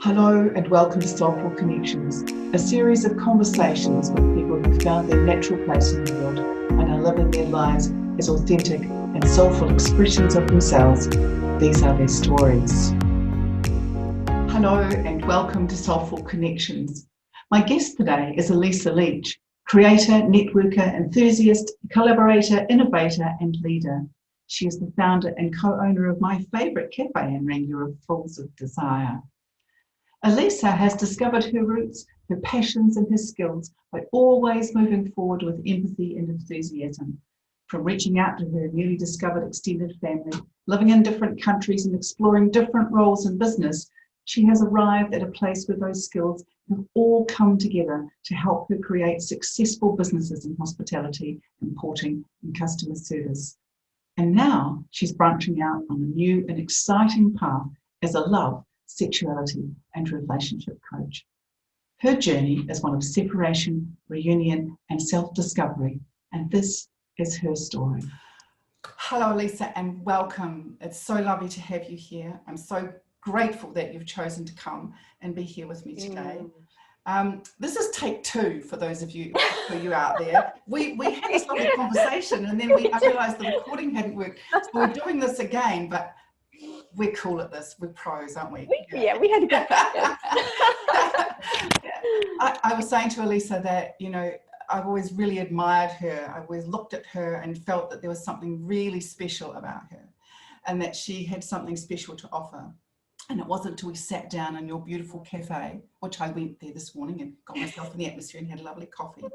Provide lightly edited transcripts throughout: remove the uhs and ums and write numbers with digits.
Hello and welcome to Soulful Connections, a series of conversations with people who found their natural place in the world and are living their lives as authentic and soulful expressions of themselves. These are their stories. Hello and welcome to Soulful Connections. My guest today is Elisa Leach, creator, networker, enthusiast, collaborator, innovator and leader. She is the founder and co-owner of my favourite cafe in Rangiora, Full of Desire. Elisa has discovered her roots, her passions and her skills by always moving forward with empathy and enthusiasm. From reaching out to her newly discovered extended family, living in different countries and exploring different roles in business, she has arrived at a place where those skills have all come together to help her create successful businesses in hospitality, importing and customer service. And now she's branching out on a new and exciting path as a love, sexuality and relationship coach. Her journey is one of separation, reunion and self-discovery, and this is her story. Hello Elisa and welcome. It's so lovely to have you here. I'm so grateful that you've chosen to come and be here with me today. This is take two for those of you out there. We had this lovely conversation and then I realised the recording hadn't worked, so we're doing this again, but we're cool at this. We're pros, aren't we? Yeah, we had a good practice. I was saying to Elisa that, you know, I've always really admired her. I always looked at her and felt that there was something really special about her and that she had something special to offer. And it wasn't until we sat down in your beautiful cafe, which I went there this morning and got myself in the atmosphere and had a lovely coffee,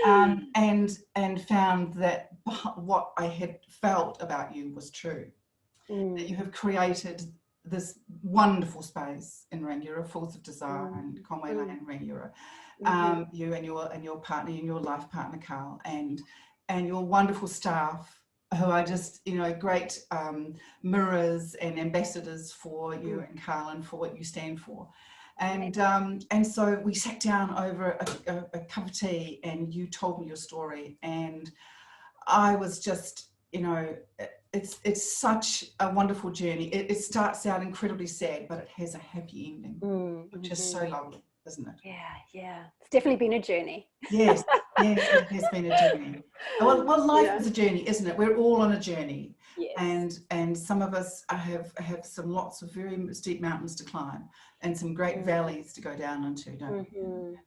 and found that what I had felt about you was true. That you have created this wonderful space in Rangiora, Full of Desire and Conway Lane, Rangiora. You and your partner and your life partner, Carl, and your wonderful staff who are just, you know, great mirrors and ambassadors for you and Carl and for what you stand for. And so we sat down over a cup of tea and you told me your story and I was just, you know, it's such a wonderful journey. It starts out incredibly sad, but it has a happy ending, which is so lovely, isn't it? Yeah. It's definitely been a journey. Yes, it has been a journey. Well, life is a journey, isn't it? We're all on a journey. Yes. And some of us have lots of very steep mountains to climb and some great valleys to go down into, don't we?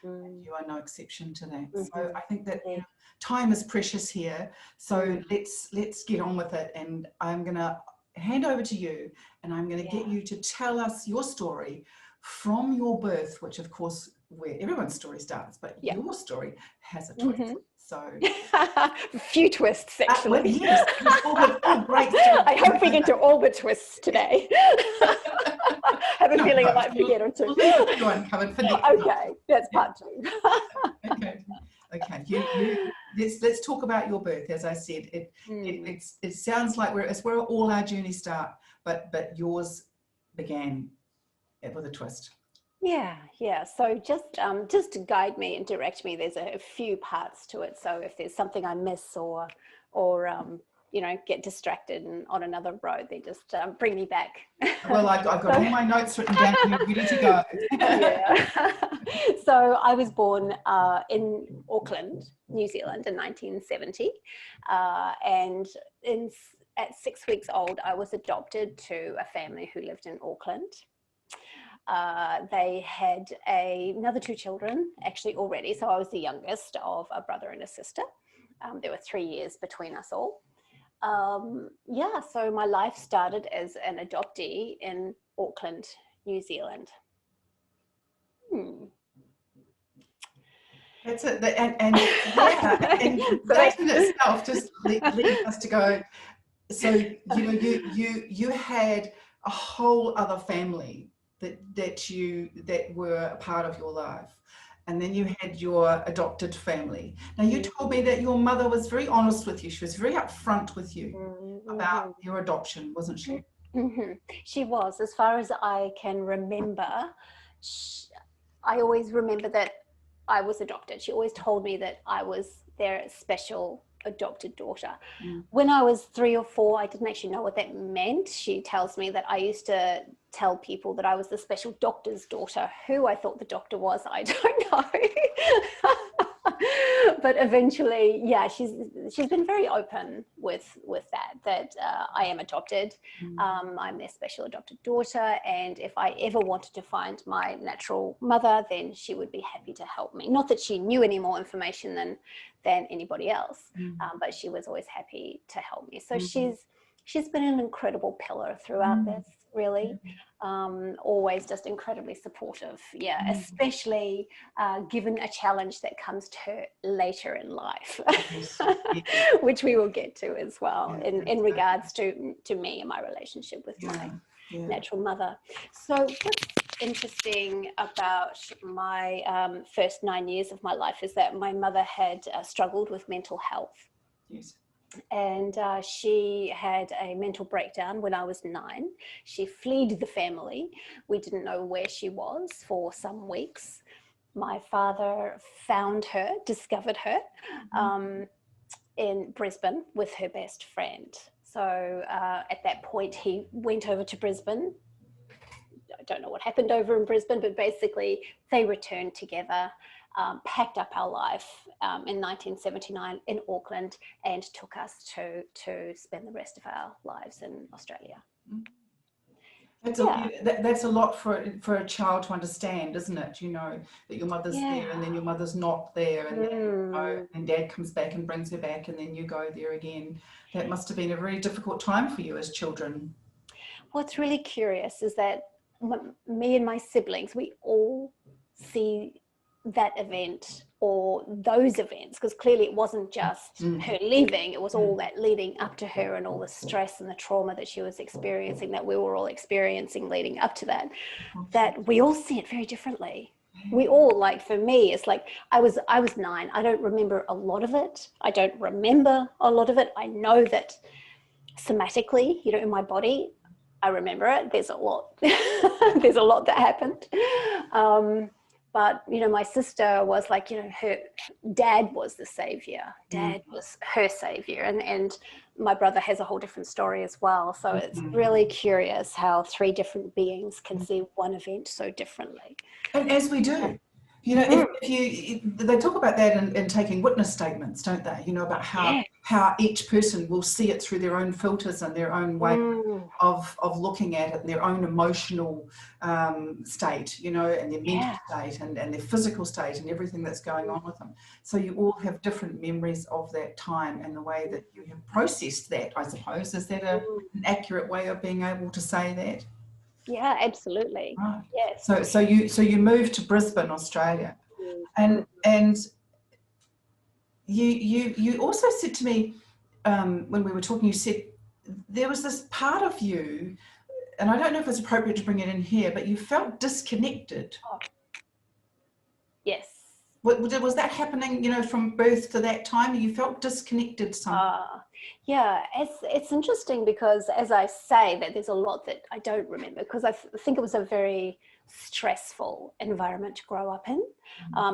And you are no exception to that. So I think that, you know, time is precious here. So let's get on with it. And I'm going to hand over to you and I'm going to get you to tell us your story from your birth, which of course where everyone's story starts, but your story has a twist. So a few twists actually. Well, yes, all great stories. I hope we get to all the twists today. I have a feeling I might forget or two. We'll leave a few uncovered for next Okay, time. that's part two. Okay. Let's talk about your birth. As I said, it sounds like it's where all our journeys start, but yours began with a twist. Yeah. So just to guide me and direct me, there's a few parts to it. So if there's something I miss or you know, get distracted and on another road, they just bring me back. Well, I've got all my notes written down and you're ready to go. Yeah. So I was born in Auckland, New Zealand in 1970. And at 6 weeks old, I was adopted to a family who lived in Auckland. They had another two children actually already. So I was the youngest of a brother and a sister. There were 3 years between us all. So my life started as an adoptee in Auckland, New Zealand. That's it. And that in itself just leads us to go, so, you know, you had a whole other family that were a part of your life. And then you had your adopted family. Now, you told me that your mother was very honest with you. She was very upfront with you about your adoption, wasn't she? She was. As far as I can remember, I always remember that I was adopted. She always told me that I was their special adopted daughter. When I was 3 or 4, I didn't actually know what that meant. She tells me that I used to tell people that I was the special doctor's daughter. Who I thought the doctor was, I don't know. But eventually, yeah, she's been very open with that I am adopted. I'm their special adopted daughter, and if I ever wanted to find my natural mother, then she would be happy to help me. Not that she knew any more information than anybody else, but she was always happy to help me. So she's been an incredible pillar throughout this, really. Always just incredibly supportive, especially given a challenge that comes to her later in life. Yes. Which we will get to as well, in regards to me and my relationship with my natural mother. So what's interesting about my first 9 years of my life is that my mother had struggled with mental health. Yes. And she had a mental breakdown when I was 9. She fled the family. We didn't know where she was for some weeks. My father found her, discovered her in Brisbane with her best friend. So at that point, he went over to Brisbane. I don't know what happened over in Brisbane, but basically they returned together. Packed up our life in 1979 in Auckland and took us to spend the rest of our lives in Australia. That's a lot for a child to understand, isn't it? You know, that your mother's there and then your mother's not there, and then and dad comes back and brings her back, and then you go there again. That must have been a very difficult time for you as children. What's really curious is that me and my siblings, we all see that event or those events, because clearly it wasn't just her leaving, it was all that leading up to her and all the stress and the trauma that she was experiencing, that we were all experiencing leading up to that we all see it very differently. We all, like, for me, it's like I was 9. I don't remember a lot of it. I don't remember a lot of it. I know that somatically, you know, in my body, I remember it. There's a lot. There's a lot that happened. But, you know, my sister was like, you know, her dad was the savior. Dad was her savior. And my brother has a whole different story as well. So it's really curious how 3 different beings can see one event so differently. And as we do. You know, they talk about that in taking witness statements, don't they? You know, about how each person will see it through their own filters and their own way of looking at it, and their own emotional state, you know, and their mental state and their physical state and everything that's going on with them. So you all have different memories of that time and the way that you have processed that, I suppose. Is that an accurate way of being able to say that? Yeah, absolutely. Right. Yes. So you moved to Brisbane, Australia, and you also said to me when we were talking, you said there was this part of you, and I don't know if it's appropriate to bring it in here, but you felt disconnected. Oh. Yes. Was that happening, you know, from birth to that time? You felt disconnected somehow? Yeah, it's interesting because, as I say, that there's a lot that I don't remember, because I think it was a very stressful environment to grow up in.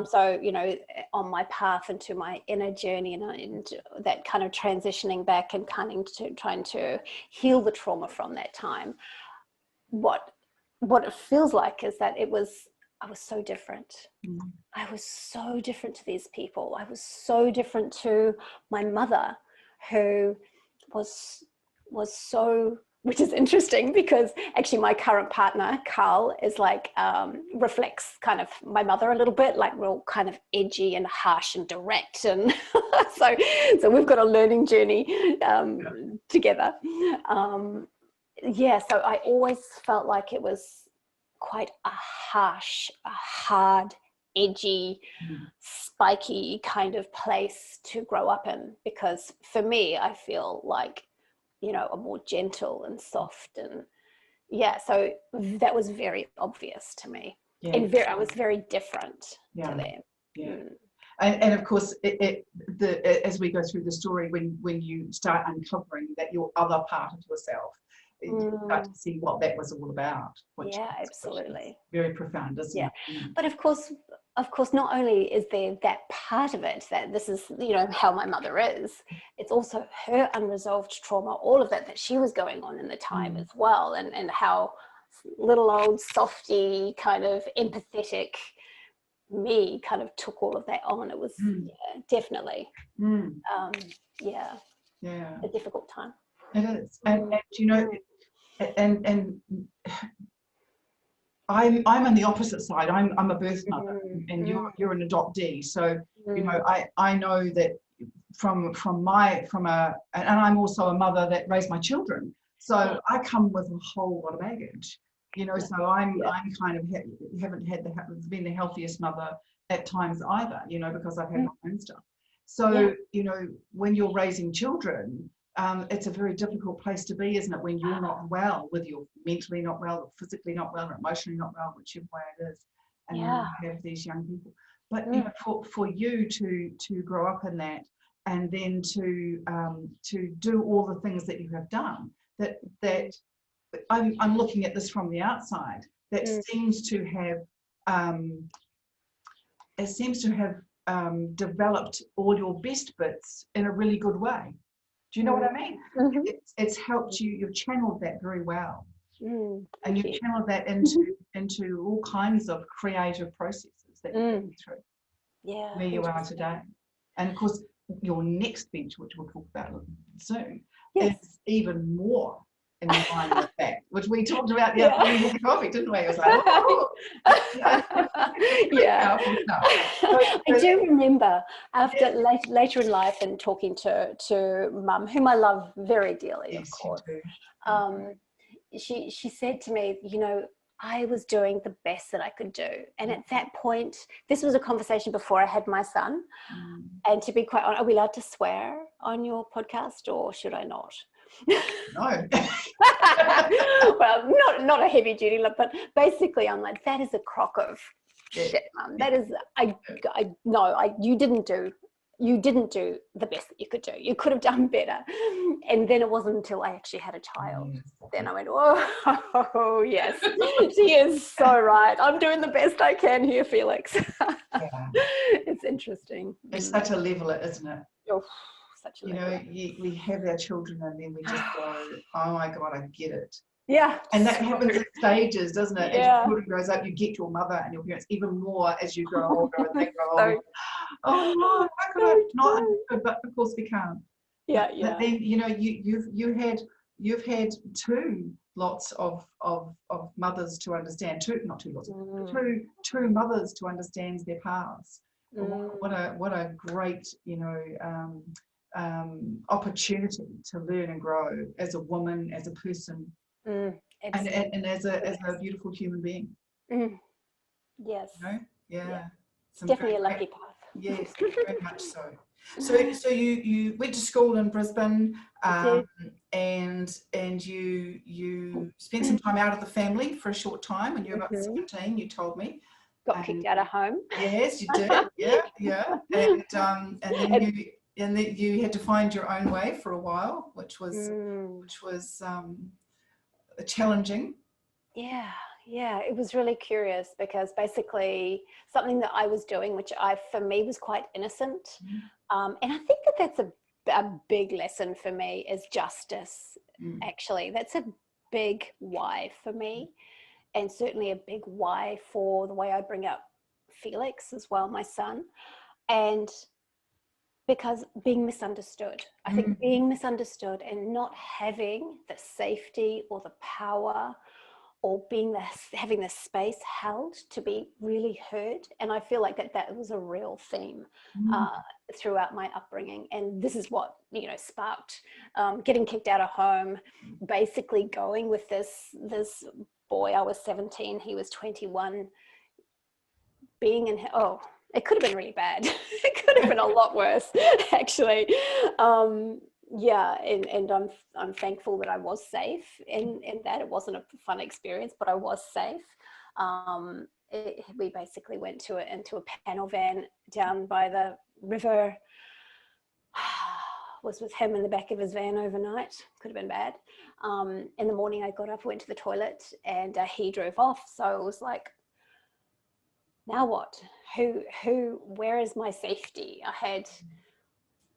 So, you know, on my path into my inner journey and that kind of transitioning back and trying to heal the trauma from that time, what it feels like is that I was so different. I was so different to these people. I was so different to my mother, who was so, which is interesting because actually my current partner, Carl, is like, reflects kind of my mother a little bit, like real kind of edgy and harsh and direct. And so we've got a learning journey together. So I always felt like it was quite a harsh, a hard, edgy, spiky kind of place to grow up in, because for me, I feel like, you know, a more gentle and soft, and so that was very obvious to me. And I was very different to them. And of course, as we go through the story, when you start uncovering that your other part of yourself, you start to see what that was all about. Absolutely. Very profound, isn't it? But of course, not only is there that part of it, that this is, you know, how my mother is, it's also her unresolved trauma, all of that she was going on in the time as well, and how little old softy kind of empathetic me kind of took all of that on. It was definitely yeah, a difficult time. It is. And you know, and I'm on the opposite side. I'm a birth mother, and you're an adoptee. So you know, I know that and I'm also a mother that raised my children. So I come with a whole lot of baggage, you know. So I'm kind of haven't been the healthiest mother at times either, you know, because I've had my own stuff. So you know, when you're raising children, it's a very difficult place to be, isn't it? When you're not well, whether you're mentally not well, or physically not well, or emotionally not well, whichever way it is, and you have these young people. But you know, for you to grow up in that, and then to do all the things that you have done, that I'm looking at this from the outside, that seems to have developed all your best bits in a really good way. Do you know what I mean? It's helped you. You've channeled that very well, and you've channeled that into all kinds of creative processes that you're going through. Yeah, where you are today, and of course, your next venture, which we'll talk about soon, is even more in line with that, which we talked about the other day with the coffee, didn't we? It was like, oh, I do remember after later in life and talking to Mum, whom I love very dearly, of course. She said to me, you know, I was doing the best that I could do. And at that point, this was a conversation before I had my son. And to be quite honest, are we allowed to swear on your podcast, or should I not? No. Well, not a heavy duty, but basically I'm like, that is a crock of shit, Mum. That is, you didn't do the best that you could do. You could have done better. And then it wasn't until I actually had a child. Then I went, oh, yes, she is so right. I'm doing the best I can here, Felix. It's interesting. It's such a leveler, isn't it? Oh, such a leveler. You know, we have our children and then we just go, oh my God, I get it. Yeah. And that happens in stages, doesn't it? As your children grows up, you get your mother and your parents even more as you grow older and they grow older. Oh no, how could I not understood? But of course we can't. But then, you know, you've had two lots of mothers to understand, two mothers to understand their paths. What a great, you know, opportunity to learn and grow as a woman, as a person. And as a beautiful human being. Yes. You know? Yeah. It's definitely a lucky path. Yes, very much so. So you went to school in Brisbane, and you spent some time out of the family for a short time when you were about 17, you told me. Got kicked out of home. Yes, you did. Yeah. And then you had to find your own way for a while, which was challenging. Yeah, it was really curious because basically something that I was doing, which for me was quite innocent, and I think that's a big lesson for me is justice. Actually, that's a big why for me, and certainly a big why for the way I bring up Felix as well, my son, and because being misunderstood. I think being misunderstood and not having the safety or the power or having the space held to be really heard. And I feel like that was a real theme throughout my upbringing. And this is what, you know, sparked getting kicked out of home, basically going with this boy. I was 17, he was 21, being in, it could have been really bad. It could have been a lot worse, actually. And I'm thankful that I was safe in that. It wasn't a fun experience, but I was safe. We basically went into a panel van down by the river. Was with him in the back of his van overnight. Could have been bad. In the morning I got up, went to the toilet, and he drove off. So it was like, now what? Where is my safety? I had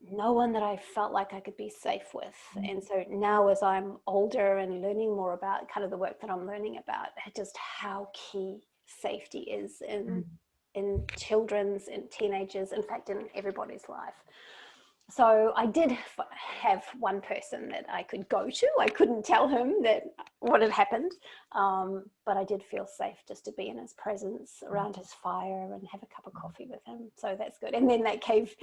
no one that I felt like I could be safe with. And so now, as I'm older and learning more about kind of the work that I'm learning about, just how key safety is in children's, in teenagers, in fact, in everybody's life. So I did have one person that I could go to. I couldn't tell him that what had happened, but I did feel safe just to be in his presence around his fire and have a cup of coffee with him. So that's good. And then that gave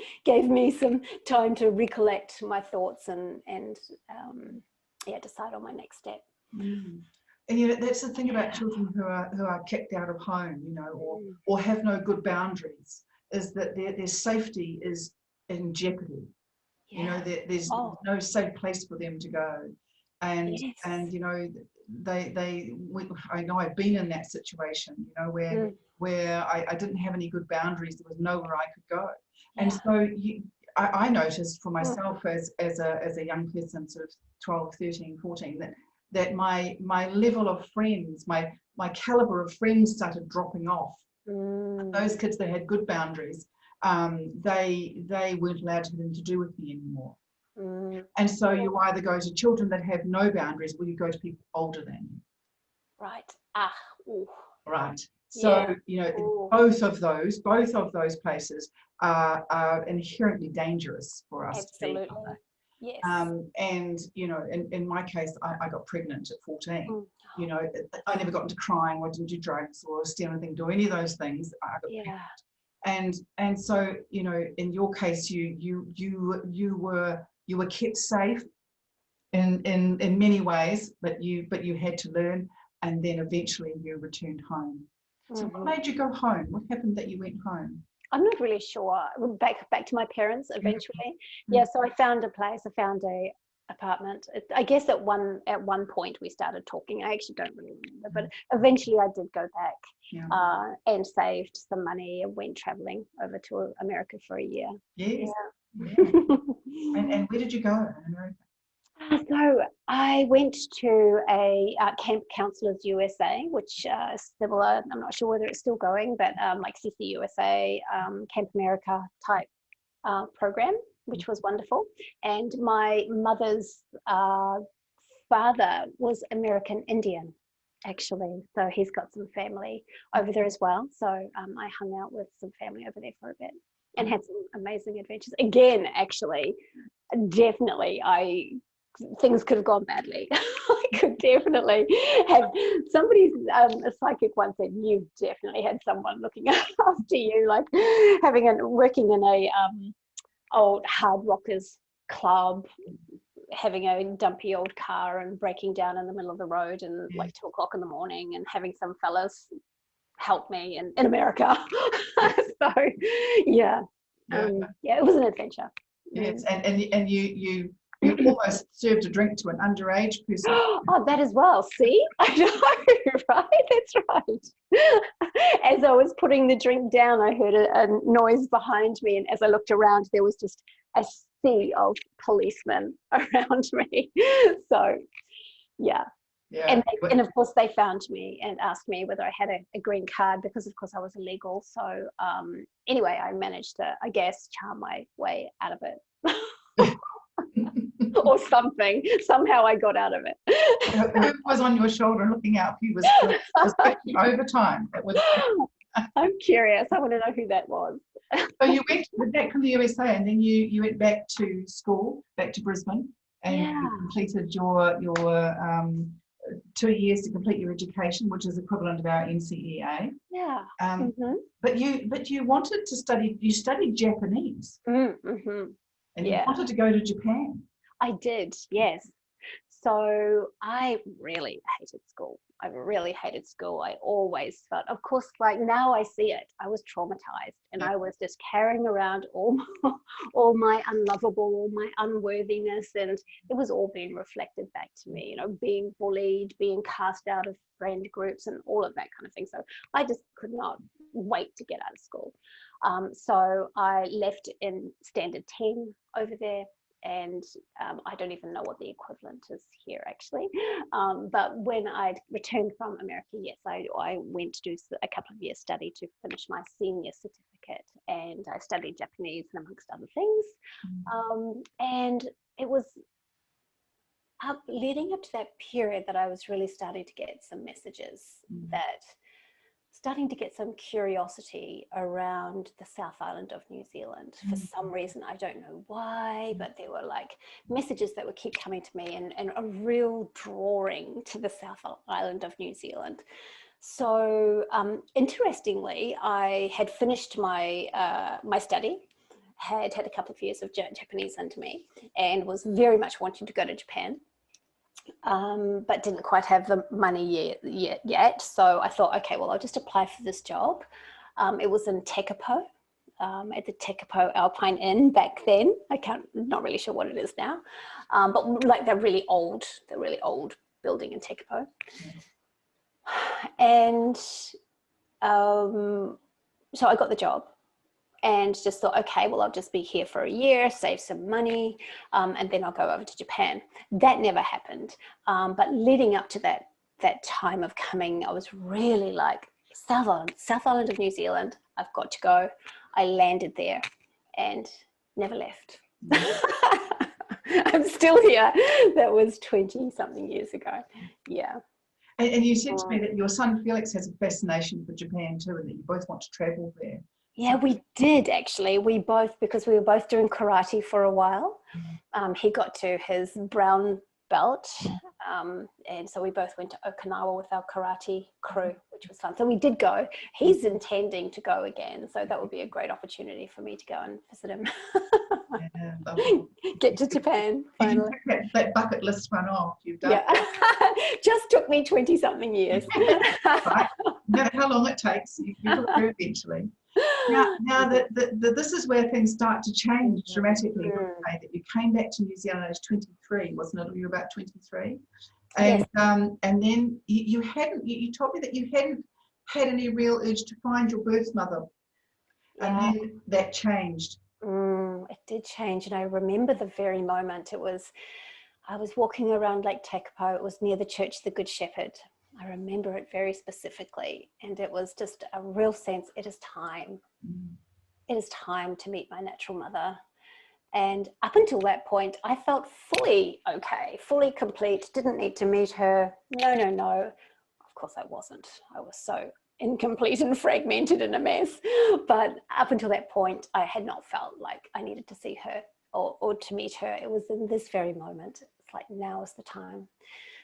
me some time to recollect my thoughts and decide on my next step. And that's the thing about children who are kicked out of home, or have no good boundaries, is that their safety is in jeopardy. There's no safe place for them to go, and I know I've been in that situation, where I didn't have any good boundaries. There was nowhere I could go, and so I noticed for myself as a young person, sort of 12, 13, 14, that my level of friends, my caliber of friends started dropping off. Those kids that had good boundaries, they weren't allowed to have anything to do with me anymore. And so you either go to children that have no boundaries, or you go to people older than you. Right. Right. So both of those places are inherently dangerous for us. Absolutely. To be. Yes. And in my case, I got pregnant at 14. I never got into crime, or didn't do drugs or steal anything, do any of those things. I got pregnant. And so in your case, you were kept safe in many ways, but you had to learn, and then eventually you returned home. So what made you go home? What happened that you went home? I'm not really sure. Back to my parents eventually. So I found a place. I found a apartment. I guess at one point we started talking. I actually don't really remember, but eventually I did go back and saved some money and went traveling over to America for a year. Yes. And where did you go in America? So I went to a Camp Counselors USA, which is similar. I'm not sure whether it's still going, but like CCUSA, Camp America type program, which was wonderful. And my mother's father was American Indian, actually. So he's got some family over there as well. So I hung out with some family over there for a bit and had some amazing adventures. Again, actually, definitely, things could have gone badly. I could definitely have somebody, a psychic once said, you definitely had someone looking after you, like working in a old hard rockers club, having a dumpy old car and breaking down in the middle of the road and like 2 o'clock in the morning, and having some fellas help me in America. So it was an adventure. Yes, and you almost served a drink to an underage person. Oh, that as well. See? I know, right? That's right. As I was putting the drink down, I heard a noise behind me. And as I looked around, there was just a sea of policemen around me. So, yeah. And of course, they found me and asked me whether I had a green card, because, of course, I was illegal. So, anyway, I managed to, I guess, charm my way out of it. Or something. Somehow I got out of it. Who was on your shoulder looking out for you was overtime. I'm curious. I want to know who that was. So you went back from the USA, and then you went back to school, back to Brisbane, and you completed your 2 years to complete your education, which is equivalent of our NCEA. But you wanted to study. You studied Japanese. And you wanted to go to Japan. I did, yes. So I really hated school. I always felt, of course, like now I see it, I was traumatized, and I was just carrying around all my unlovable, all my unworthiness, and it was all being reflected back to me, being bullied, being cast out of friend groups and all of that kind of thing. So I just could not wait to get out of school. So I left in standard 10 over there, and I don't even know what the equivalent is here actually. But when I returned from America, yes, I went to do a couple of years study to finish my senior certificate, and I studied Japanese and amongst other things. And it was leading up to that period that I was really starting to get some messages, that starting to get some curiosity around the South Island of New Zealand. For some reason, I don't know why, but there were like messages that would keep coming to me, and a real drawing to the South Island of New Zealand. So interestingly, I had finished my my study, had a couple of years of Japanese under me, and was very much wanting to go to Japan. But didn't quite have the money yet. So I thought, okay, well, I'll just apply for this job. It was in Tekapo, at the Tekapo Alpine Inn back then. Not really sure what it is now, but like the really old building in Tekapo. And so I got the job. And just thought, okay, well, I'll just be here for a year, save some money, and then I'll go over to Japan. That never happened. But leading up to that time of coming, I was really like, South Island of New Zealand, I've got to go. I landed there and never left. I'm still here. That was 20-something years ago. Yeah. And you said to me that your son Felix has a fascination for Japan too, and that you both want to travel there. Yeah, we did actually. Because we were both doing karate for a while. He got to his brown belt, and so we both went to Okinawa with our karate crew, which was fun. So we did go. He's intending to go again, so that would be a great opportunity for me to go and visit him. Get to Japan finally. You can take that bucket list one off. You've done. Yeah. Just took me 20-something years. Right. No matter how long it takes, you will do eventually. Now this is where things start to change dramatically. That you came back to New Zealand at age 23, wasn't it? You were about 23, and yes. And then you told me that you hadn't had any real urge to find your birth mother, and then that changed. It did change, and I remember the very moment. I was walking around Lake Tekapo. It was near the Church of the Good Shepherd. I remember it very specifically, and it was just a real sense, it is time. It is time to meet my natural mother. And up until that point, I felt fully okay, fully complete, didn't need to meet her. No. Of course I wasn't. I was so incomplete and fragmented and a mess. But up until that point, I had not felt like I needed to see her or to meet her. It was in this very moment. It's like, now is the time.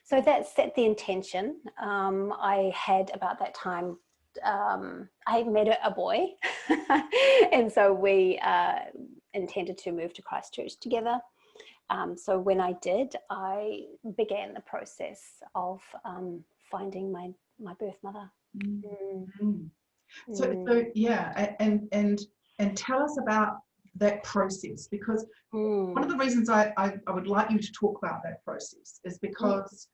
So that set the intention. I had about that time, I met a boy, and so we intended to move to Christchurch together. So when I did, I began the process of finding my birth mother. So yeah, and tell us about that process, because one of the reasons I would like you to talk about that process is because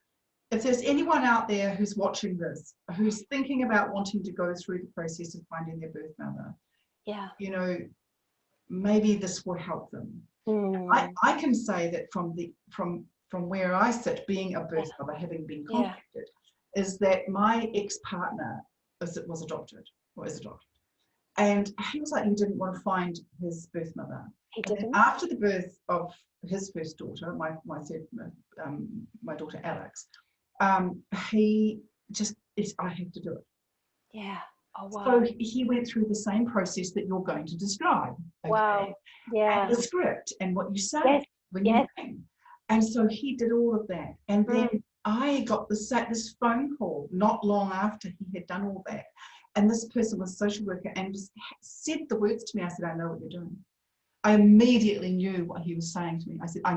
if there's anyone out there who's watching this, who's thinking about wanting to go through the process of finding their birth mother, maybe this will help them. I can say that from where I sit, being a birth mother, having been contacted, is that my ex-partner was adopted, or is adopted. And he was like, he didn't want to find his birth mother. He didn't. After the birth of his first daughter, my daughter Alex, he just, I have to do it. Yeah. Oh, wow. So he went through the same process that you're going to describe. Okay? Wow. Yeah. And the script and what you say when you sing. And so he did all of that. And then I got this phone call not long after he had done all that. And this person was a social worker and just said the words to me. I said, I know what you're doing. I immediately knew what he was saying to me. I said, I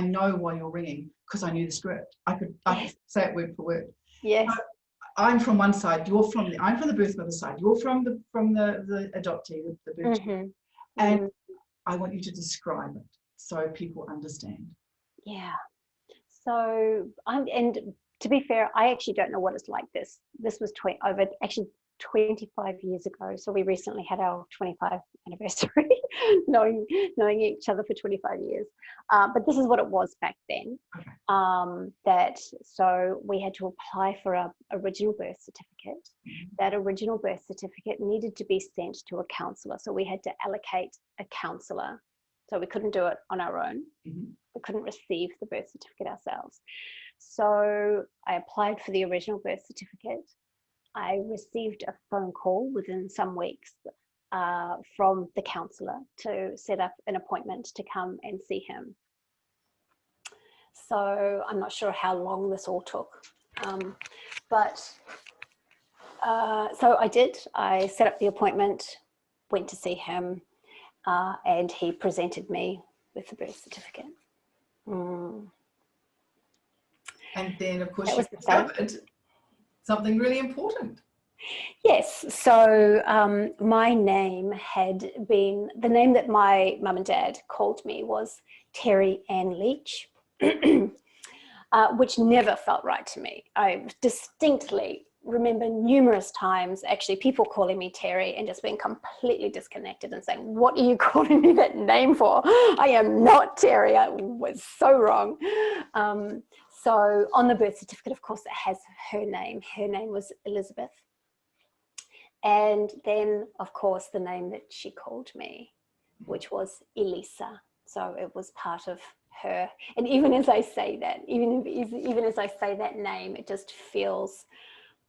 know why you're ringing, because I knew the script. I could say it word for word. Yes. So I'm from one side. I'm from the birth mother side. You're from the adoptee, the birth mother. And I want you to describe it so people understand. Yeah. So and to be fair, I actually don't know what it's like. This was over actually 25 years ago. So we recently had our 25th anniversary, knowing each other for 25 years. But this is what it was back then. So we had to apply for an original birth certificate. That original birth certificate needed to be sent to a counsellor. So we had to allocate a counsellor. So we couldn't do it on our own. We couldn't receive the birth certificate ourselves. So I applied for the original birth certificate. I received a phone call within some weeks from the counsellor to set up an appointment to come and see him. So I'm not sure how long this all took, so I did. I set up the appointment, went to see him, and he presented me with the birth certificate. And then, of course, you discovered something really important. Yes. So my name had been, the name that my mum and dad called me was Terry Ann Leach, which never felt right to me. I distinctly remember numerous times actually people calling me Terry and just being completely disconnected and saying, what are you calling me that name for? I am not Terry. I was so wrong. So on the birth certificate, of course, it has her name. Her name was Elizabeth. And then, of course, the name that she called me, which was Elisa. So it was part of her. And even as I say that, even as I say that name, it just feels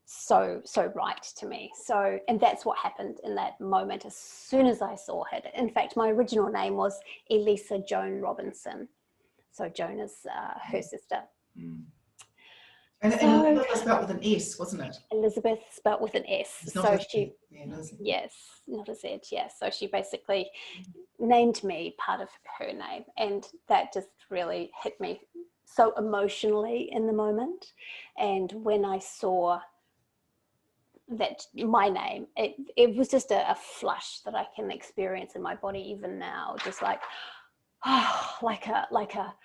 so right to me. So, and that's what happened in that moment as soon as I saw her. In fact, my original name was Elisa Joan Robinson. So Joan is her sister. And Elizabeth spelled with an S, wasn't it? Elizabeth spelled with an S. So she, yes, not a Z, yes. So she basically named me part of her name, and that just really hit me so emotionally in the moment. And when I saw that my name, it was just a flush that I can experience in my body even now, just like, oh, like a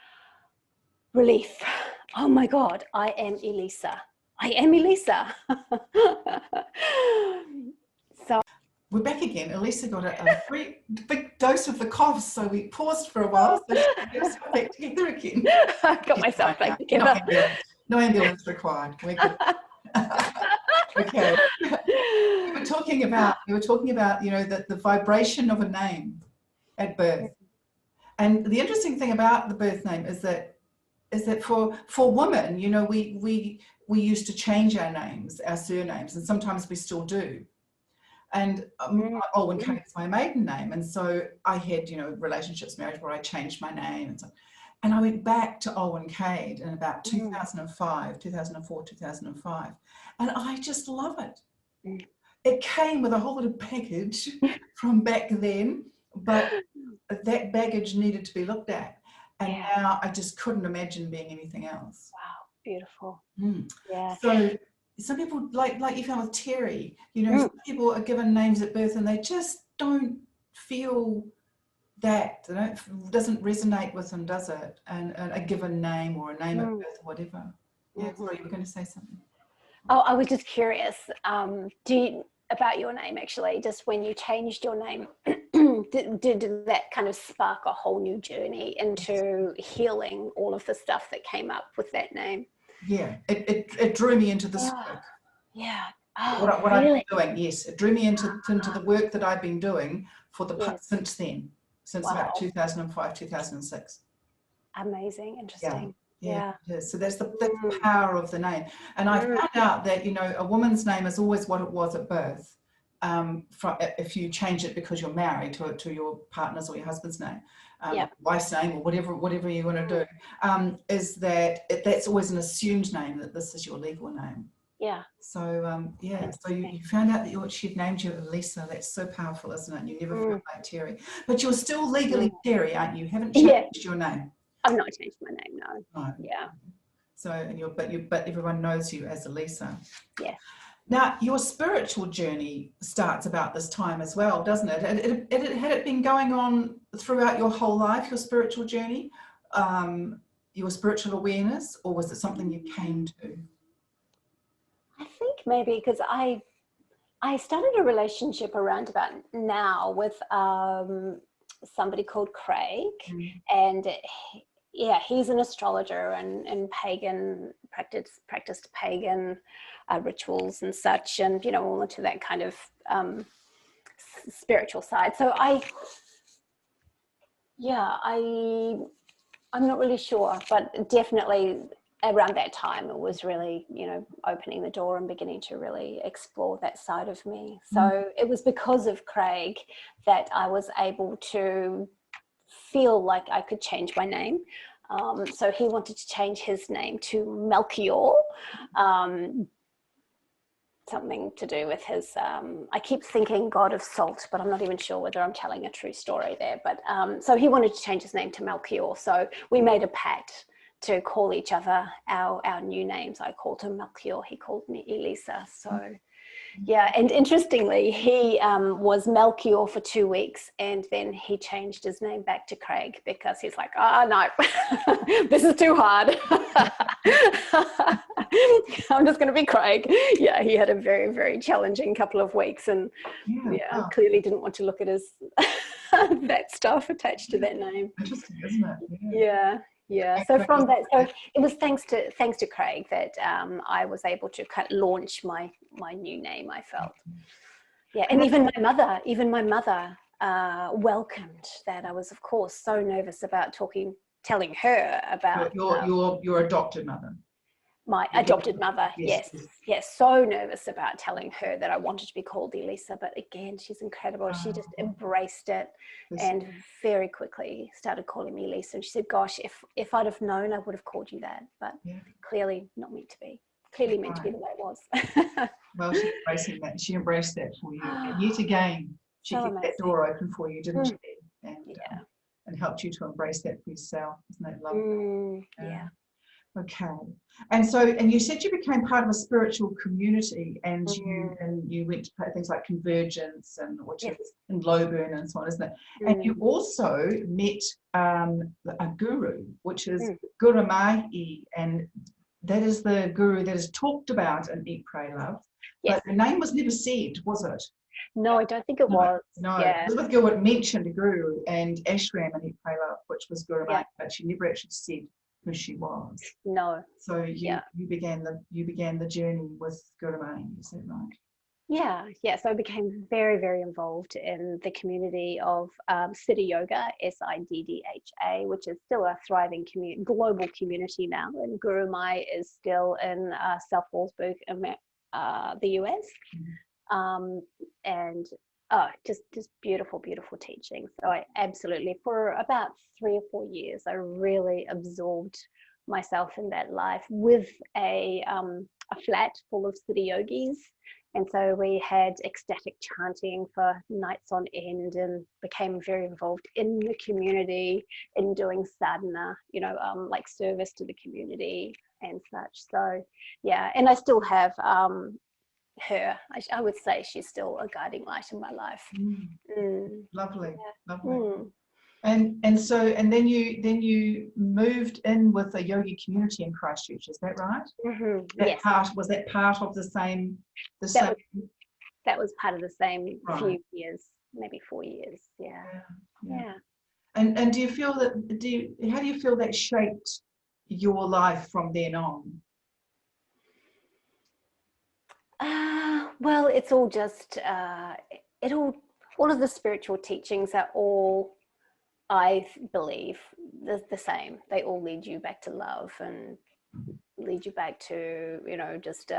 relief. Oh my God, I am Elisa. I am Elisa. So we're back again. Elisa got a big dose of the cough, so we paused for a while so she could get herself back together again. I got myself back together. No ambulance required. We're good. Okay. We were talking about, you know, the vibration of a name at birth. And the interesting thing about the birth name is that for women, you know, we used to change our names, our surnames, and sometimes we still do. And Owen Cade is my maiden name, and so I had, you know, relationships, marriage where I changed my name, and so. And I went back to Owen Cade in about 2005, 2004, 2005, and I just love it. It came with a whole lot of baggage from back then, but that baggage needed to be looked at. And now I just couldn't imagine being anything else. Wow, beautiful. Yeah. So some people, like you found with Terry, you know, some people are given names at birth and they just don't feel that. Doesn't resonate with them, does it? And a given name or a name at birth or whatever. Yeah, sorry, you were going to say something. Oh, I was just curious. About your name, actually, just when you changed your name, did that kind of spark a whole new journey into healing all of the stuff that came up with that name? Yeah, it drew me into this work. Yeah. What really? I've been doing, yes, it drew me into the work that I've been doing for since then, since about 2005, 2006. Amazing, interesting. Yeah. So that's the power of the name. And I found out that, you know, a woman's name is always what it was at birth. If you change it because you're married to your partner's or your husband's name, wife's name or whatever you want to do, is that's always an assumed name, that this is your legal name. Yeah. So so you found out that she'd named you Elisa. That's so powerful, isn't it? You never felt like Terry, but you're still legally Terry, aren't you? You haven't changed your name. I've not changed my name, no. Yeah. So, but everyone knows you as Elisa. Yeah. Now, your spiritual journey starts about this time as well, doesn't it? Had it been going on throughout your whole life, your spiritual journey, your spiritual awareness, or was it something you came to? I think maybe because I I started a relationship around about now with somebody called Craig, and he's an astrologer and pagan, practiced pagan rituals and such, and all into that kind of spiritual side. So I'm not really sure, but definitely around that time it was really opening the door and beginning to really explore that side of me. So it was because of Craig that I was able to feel like I could change my name. So he wanted to change his name to Melchior, something to do with his, I keep thinking God of Salt, but I'm not even sure whether I'm telling a true story there. But so he wanted to change his name to Melchior. So we made a pact to call each other our new names. I called him Melchior, he called me Elisa. So yeah, and interestingly, he was Melchior for 2 weeks, and then he changed his name back to Craig because he's like, no, this is too hard. I'm just going to be Craig. Yeah, he had a very, very challenging couple of weeks, and clearly didn't want to look at his that stuff attached to that name. Interesting, isn't it? Yeah. So from that, so it was thanks to Craig that I was able to launch my new name, I felt. Yeah, and even my mother welcomed that. I was, of course, so nervous about telling her about your adopted mother. My adopted mother, yes. So nervous about telling her that I wanted to be called Elisa, but again, she's incredible. She just embraced it and very quickly started calling me Elisa. And she said, gosh, if I'd have known, I would have called you that, but clearly not meant to be. Clearly meant to be the way it was. Well, she's embracing that. She embraced that for you. And yet again, she kept that door open for you, didn't she? And helped you to embrace that for yourself. Isn't that lovely? Yeah. Okay. And you said you became part of a spiritual community, and you went to things like Convergence and Lowburn and so on, isn't it? And you also met a guru, which is Guru Mahi, and that is the guru that is talked about in Eat, Pray, Love. But the name was never said, was it? No, I don't think it was. No. Elizabeth Gilbert mentioned a guru and ashram in Eat, Pray, Love, which was Guru Mahi, but she never actually said who she was. No. So you began the journey with Guru Mahi, is that right? Yeah. So I became very, very involved in the community of Siddha Yoga, SIDDHA, which is still a thriving global community now. And Guru Mahi is still in South Walsburg, the US. And just beautiful, beautiful teaching. So I absolutely, for about 3 or 4 years, I really absorbed myself in that life with a flat full of Siddha yogis. And so we had ecstatic chanting for nights on end and became very involved in the community, in doing sadhana, like service to the community and such. So, yeah, and I still have her. I would say she's still a guiding light in my life. Lovely. And then you moved in with a yogi community in Christchurch, is that right? Was that part of the same? That was part of the same few years, maybe 4 years. Yeah. And do you feel that? How do you feel that shaped your life from then on? Well, it's all just all of the spiritual teachings are all, I believe, the same. They all lead you back to love and lead you back to just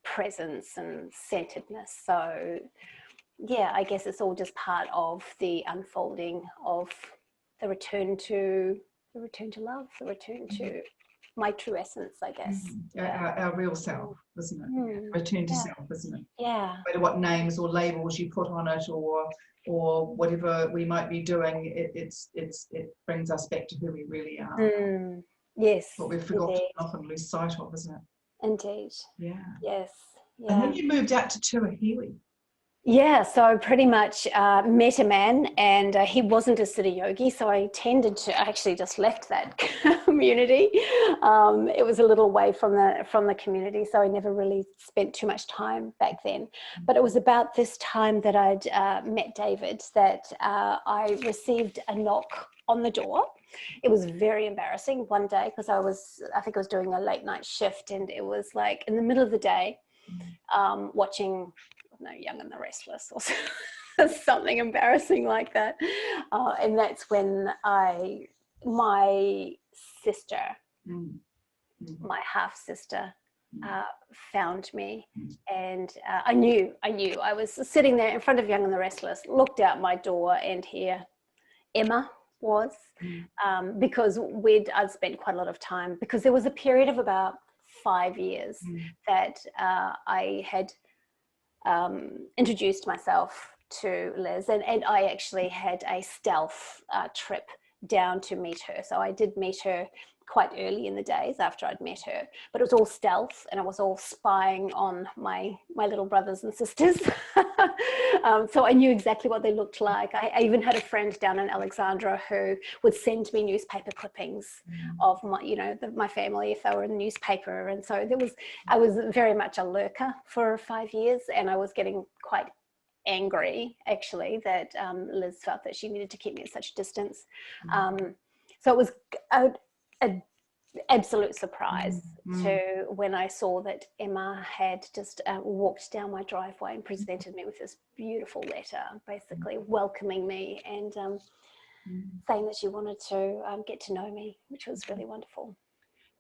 presence and centeredness. So yeah, I guess it's all just part of the unfolding of the return to love, the return to my true essence, I guess. Our real self, isn't it? Return to self, isn't it? Yeah. No matter what names or labels you put on it, or whatever we might be doing, it brings us back to who we really are. Yes. What we've forgotten to often lose sight of, isn't it? Indeed. Yeah. Yes. And then you moved out to Tuahili. Yeah, so pretty much met a man, and he wasn't a Siddha yogi, so I tended to actually just left that community. It was a little way from the community, so I never really spent too much time back then. But it was about this time that I'd met David that I received a knock on the door. It was very embarrassing one day because I think I was doing a late night shift, and it was like in the middle of the day, watching Young and the Restless or something embarrassing like that. And that's when my sister, my half sister, found me, and I knew I was sitting there in front of Young and the Restless, looked out my door, and here Emma was, because I'd spent quite a lot of time, because there was a period of about 5 years that I had introduced myself to Liz, and I actually had a stealth trip down to meet her. So I did meet her quite early in the days after I'd met her, but it was all stealth, and it was all spying on my little brothers and sisters. So I knew exactly what they looked like. I even had a friend down in Alexandra who would send me newspaper clippings of my family if they were in the newspaper. And so I was very much a lurker for 5 years, and I was getting quite angry actually that Liz felt that she needed to keep me at such distance. So it was an absolute surprise to when I saw that Emma had just walked down my driveway and presented me with this beautiful letter, basically welcoming me and saying that she wanted to get to know me, which was really wonderful.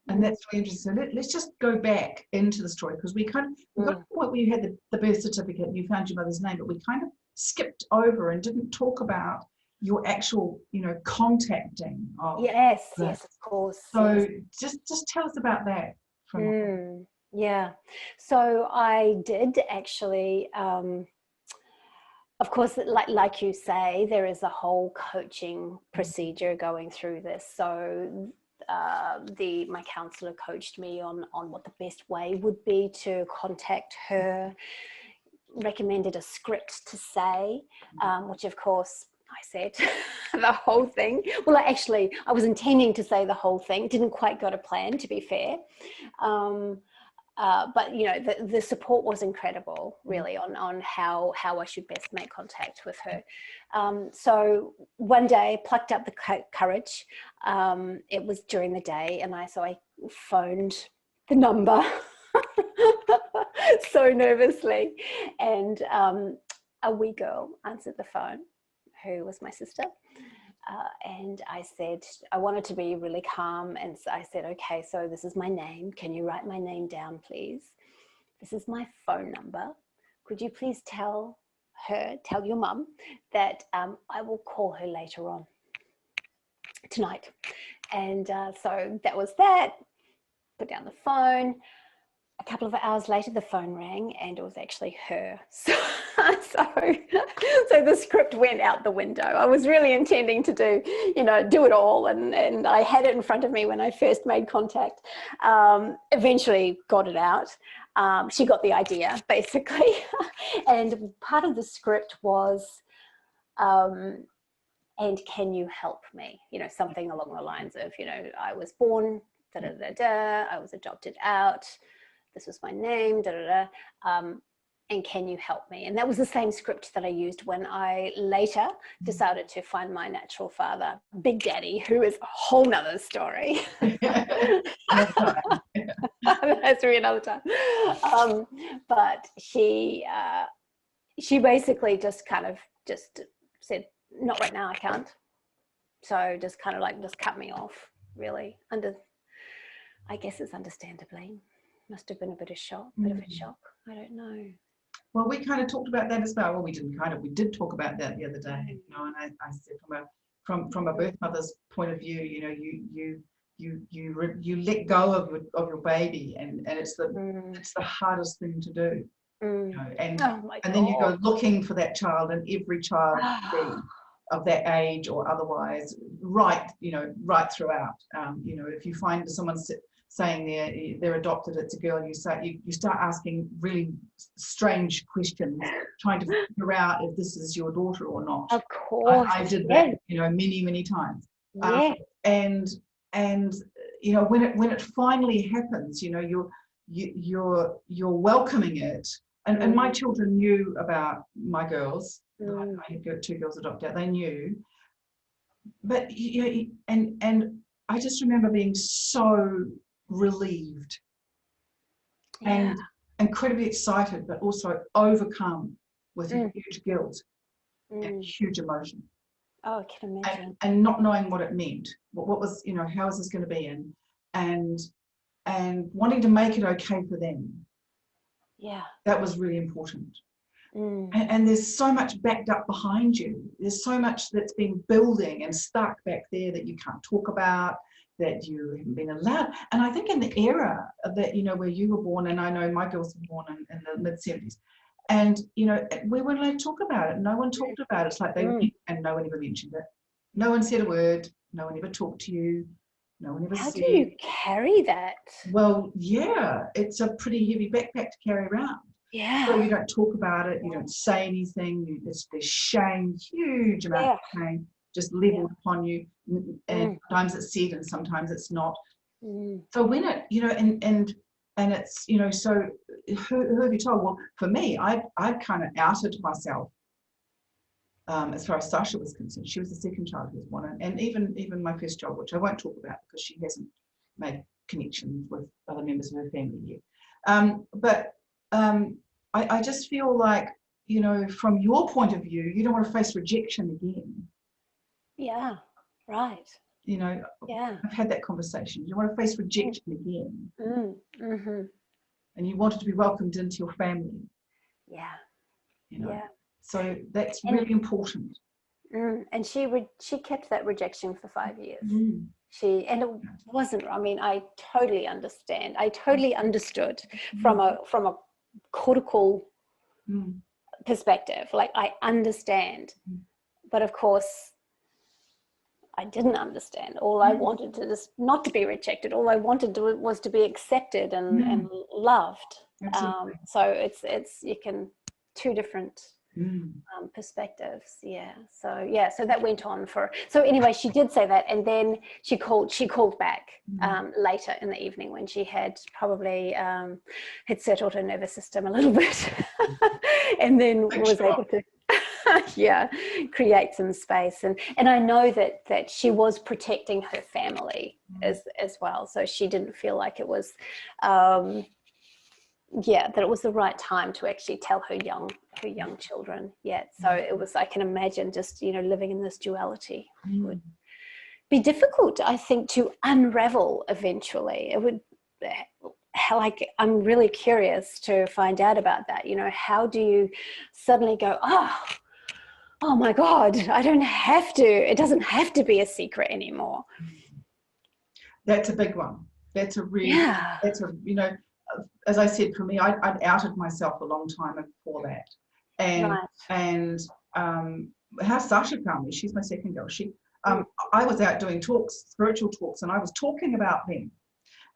And that's really interesting. So let's just go back into the story, because we got to the point where you had the birth certificate and you found your mother's name, but we kind of skipped over and didn't talk about your actual, contacting of yes, of course. So just tell us about that. Yeah. So I did actually, of course, like you say, there is a whole coaching procedure going through this. So my counselor coached me on what the best way would be to contact her, recommended a script to say, which of course I said the whole thing. Well, I was intending to say the whole thing. Didn't quite go to plan, to be fair. But the support was incredible, really, on how I should best make contact with her. So one day, plucked up the courage. It was during the day, and I phoned the number so nervously, and a wee girl answered the phone, who was my sister. And I said, I wanted to be really calm. And so I said, okay, so this is my name. Can you write my name down, please? This is my phone number. Could you please tell your mum that I will call her later on tonight. And so that was that. Put down the phone. A couple of hours later, the phone rang, and it was actually her. So the script went out the window. I was really intending to do it all, and I had it in front of me when I first made contact. Eventually got it out. She got the idea, basically. And part of the script was, and can you help me? Something along the lines of, I was born, I was adopted out. This was my name, and can you help me? And that was the same script that I used when I later decided to find my natural father, Big Daddy, who is a whole nother story. That's really another time. But she basically just said, not right now, I can't. So just kind of just cut me off, really. I guess it's understandably. Must have been a bit of a shock. I don't know. Well, we kind of talked about that as well. Well, we did talk about that the other day, and I said from a birth mother's point of view, you let go of your baby, and it's the hardest thing to do. And then you go looking for that child, and every child of that age or otherwise, right throughout. If you find someone saying they're adopted, it's a girl, you start asking really strange questions, trying to figure out if this is your daughter or not. Of course. I did that, many times. Yeah. And when it finally happens, you're welcoming it. And my children knew about my girls. I had 2 girls adopted. They knew, but and I just remember being so relieved and incredibly excited, but also overcome with huge guilt and huge emotion. Oh, I can imagine. And not knowing what it meant, what was, how is this going to be, and wanting to make it okay for them. Yeah, that was really important. And there's so much backed up behind you. There's so much that's been building and stuck back there that you can't talk about, that you haven't been allowed. And I think in the era that, where you were born, and I know my girls were born in the mid-70s, and, we weren't allowed to talk about it. No one talked about it. It's like and no one ever mentioned it. No one said a word. No one ever talked to you. No one ever How said. do you carry that? Well, yeah, it's a pretty heavy backpack to carry around. Yeah. So you don't talk about it, you don't say anything, there's shame, huge amount of shame just leveled upon you, and sometimes it's said and sometimes it's not. So when it, and it's, so who have you told? Well, for me, I kind of outed myself as far as Sasha was concerned. She was the second child who was born, and even my first child, which I won't talk about because she hasn't made connections with other members of her family yet. But I just feel like, from your point of view, you don't want to face rejection again. Yeah, right. I've had that conversation. You don't want to face rejection again. And you wanted to be welcomed into your family. Yeah. So that's really important. And she kept that rejection for 5 years. And it wasn't, I totally understand. I totally understood from a cortical perspective. Like, I understand. But of course, I didn't understand. All I wanted to just not to be rejected. All I wanted was to be accepted and loved. So it's you can two different perspectives. So that went on so anyway, she did say that, and then she called back later in the evening when she had probably had settled her nervous system a little bit and then was able to create some space, and I know that she was protecting her family as well, so she didn't feel like it was that it was the right time to actually tell her young children. So it was, I can imagine, just living in this duality would be difficult, I think, to unravel eventually. It would, I'm really curious to find out about that. How do you suddenly go, oh my God, it doesn't have to be a secret anymore. That's a big one. That's a really, as I said, for me, I'd outed myself a long time before that. And how Sasha found me, she's my second girl. I was out doing talks, spiritual talks, and I was talking about them.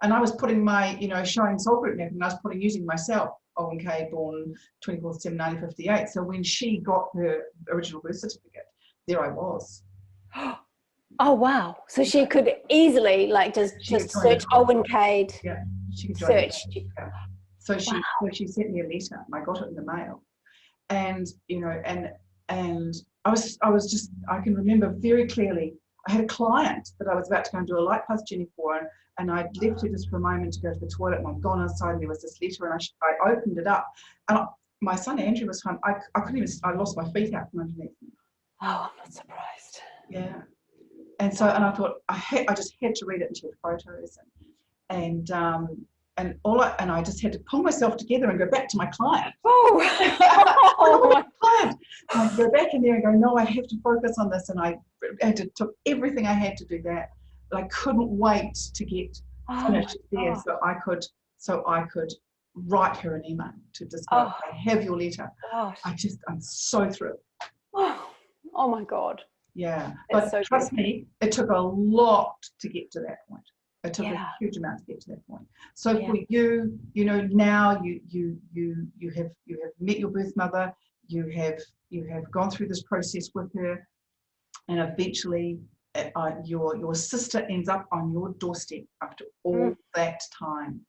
And I was putting my, showing soul group mapping, and I was using myself, Owen K, born 24/7/1958. So when she got her original birth certificate, there I was. Oh wow! So she could easily just search Owen Cade. Yeah, she could search. So she sent me a letter, and I got it in the mail, and and I can remember very clearly. I had a client that I was about to go and do a light path journey for, and I'd left her just for a moment to go to the toilet, and I'd gone inside, and there was this letter, and I opened it up, and my son Andrew was home. I couldn't even. I lost my feet out from underneath me. Oh, I'm not surprised. Yeah. And I thought I just had to read it, and she had photos, and I just had to pull myself together and go back to my client. My client. And I'd go back in there and go, no, I have to focus on this, and I took everything I had to do that, but I couldn't wait to get finished there, so I could write her an email to just go, I have your letter. I'm so thrilled. Oh my God. Yeah, but trust me, it took a lot to get to that point. It took a Yeah. huge amount to get to that point. So Yeah. for you, you know, now you have met your birth mother, you have gone through this process with her, and eventually your sister ends up on your doorstep after all that time.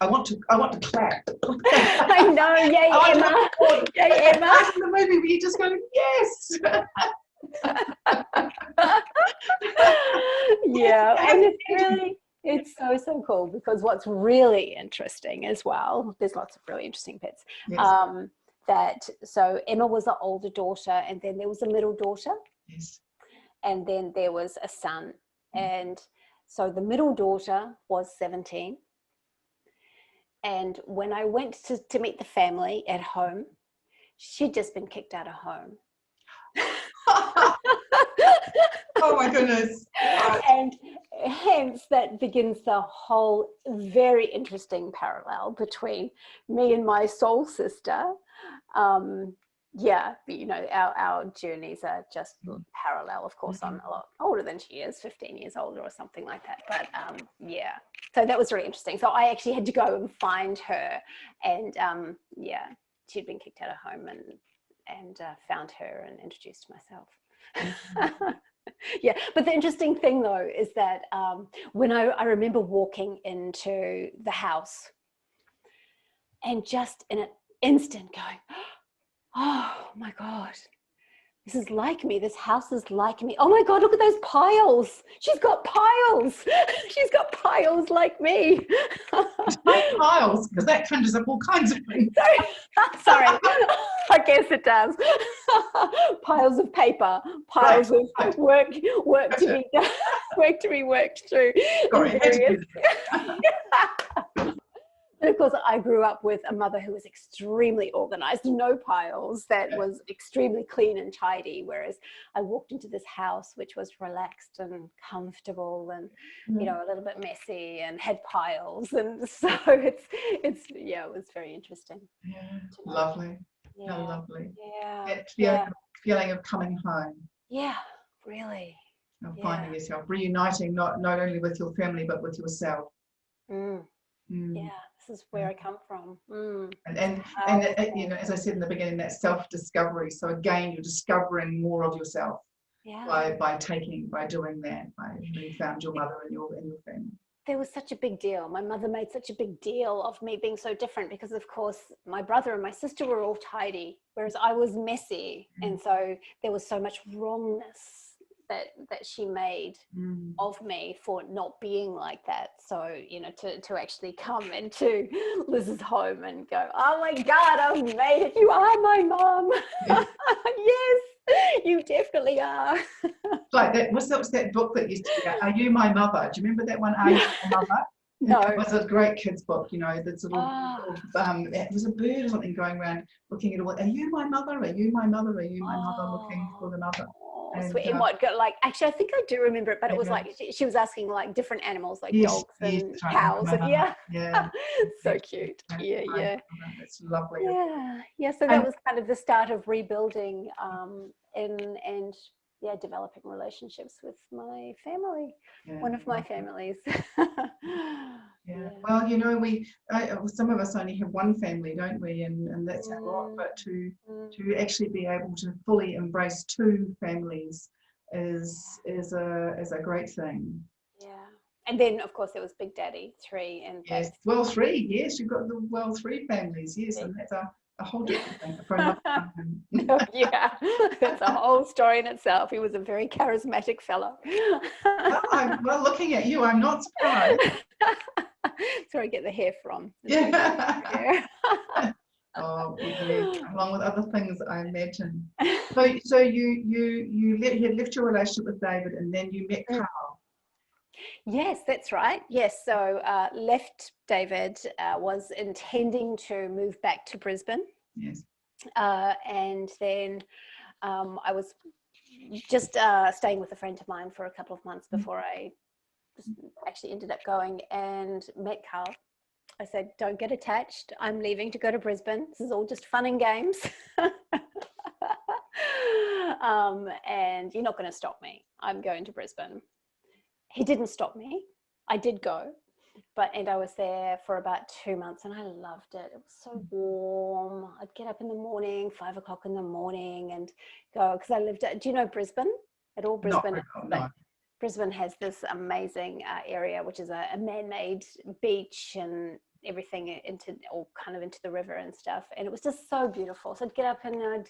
I want to clap. I know, yay, Emma. Yay, Emma. That's the movie where you just go, yes. Yeah, and it's so cool, because what's really interesting as well, there's lots of really interesting bits. Yes. So Emma was the older daughter, and then there was a middle daughter. Yes. And then there was a son. And so the middle daughter was 17. And when I went to meet the family at home, she'd just been kicked out of home. Oh my goodness. And hence that begins the whole very interesting parallel between me and my soul sister. Yeah, you know, our journeys are just parallel. Of course, I'm a lot older than she is, 15 years older or something like that. But yeah, so that was really interesting. So I actually had to go and find her, and yeah, she'd been kicked out of home, and found her and introduced myself. Yeah, but the interesting thing though is that when I remember walking into the house, and just in an instant going, oh my God, this is like me. This house is like me. Oh my God, look at those piles. She's got piles. She's got piles like me. Like piles, because that conjures up all kinds of things. Sorry. I guess it does. Piles of paper, piles of work to be done, work to be worked through. Sorry, And of course, I grew up with a mother who was extremely organized, no piles, that was extremely clean and tidy. Whereas I walked into this house, which was relaxed and comfortable and, you know, a little bit messy and had piles. And so it's yeah, it was very interesting. Yeah, lovely. Yeah. How lovely. Yeah. That feeling of coming home. Yeah, really. Of finding yourself, reuniting not only with your family, but with yourself. Yeah, this is where I come from. And you know, as I said in the beginning, that self-discovery. So again, you're discovering more of yourself by doing that. You found your mother and your family. There was such a big deal. My mother made such a big deal of me being so different, because of course my brother and my sister were all tidy, whereas I was messy, and so there was so much wrongness that she made of me for not being like that. So, you know, to actually come into Liz's home and go, oh my God, I've made it. You are my mom. Yes, you definitely are. Like that was that book that used to be, Are You My Mother? Do you remember that one? Are You My Mother? No. It was a great kids book, you know, that's little, it was a bird or something going around looking at all. Are you my mother? Are you my mother? Are you my mother? Looking for the mother. And, sweet. And what got, like, actually, I think I do remember it, but it was like she was asking like different animals, like dogs and cows, and so cute. Yeah. It's lovely. Yeah. So that was kind of the start of rebuilding, and developing relationships with my family. One of my families. Well, you know, some of us only have one family, don't we? And that's a lot. But to actually be able to fully embrace two families is a great thing. Yeah. And then, of course, there was Big Daddy, 3, and well, 3. Yes, you've got the 3 families. Yes, and that's a whole different thing for another time. Yeah, it's a whole story in itself. He was a very charismatic fellow. Well, looking at you, I'm not surprised. That's where I get the hair from. Yeah. Oh, yeah. Along with other things, I imagine. So you had left your relationship with David, and then you met Carl. Yes, that's right. Yes, so left David, was intending to move back to Brisbane. Yes. And then I was just staying with a friend of mine for a couple of months before I actually ended up going and met Carl. I said, don't get attached. I'm leaving to go to Brisbane. This is all just fun and games. And you're not going to stop me. I'm going to Brisbane. He didn't stop me. I did go, and I was there for about 2 months, and I loved it. It was so warm. I'd get up in the morning, 5 o'clock in the morning, and go, because I lived do you know Brisbane at all? Brisbane, No. Brisbane has this amazing area, which is a man-made beach and everything into the river and stuff. And it was just so beautiful. So I'd get up and I'd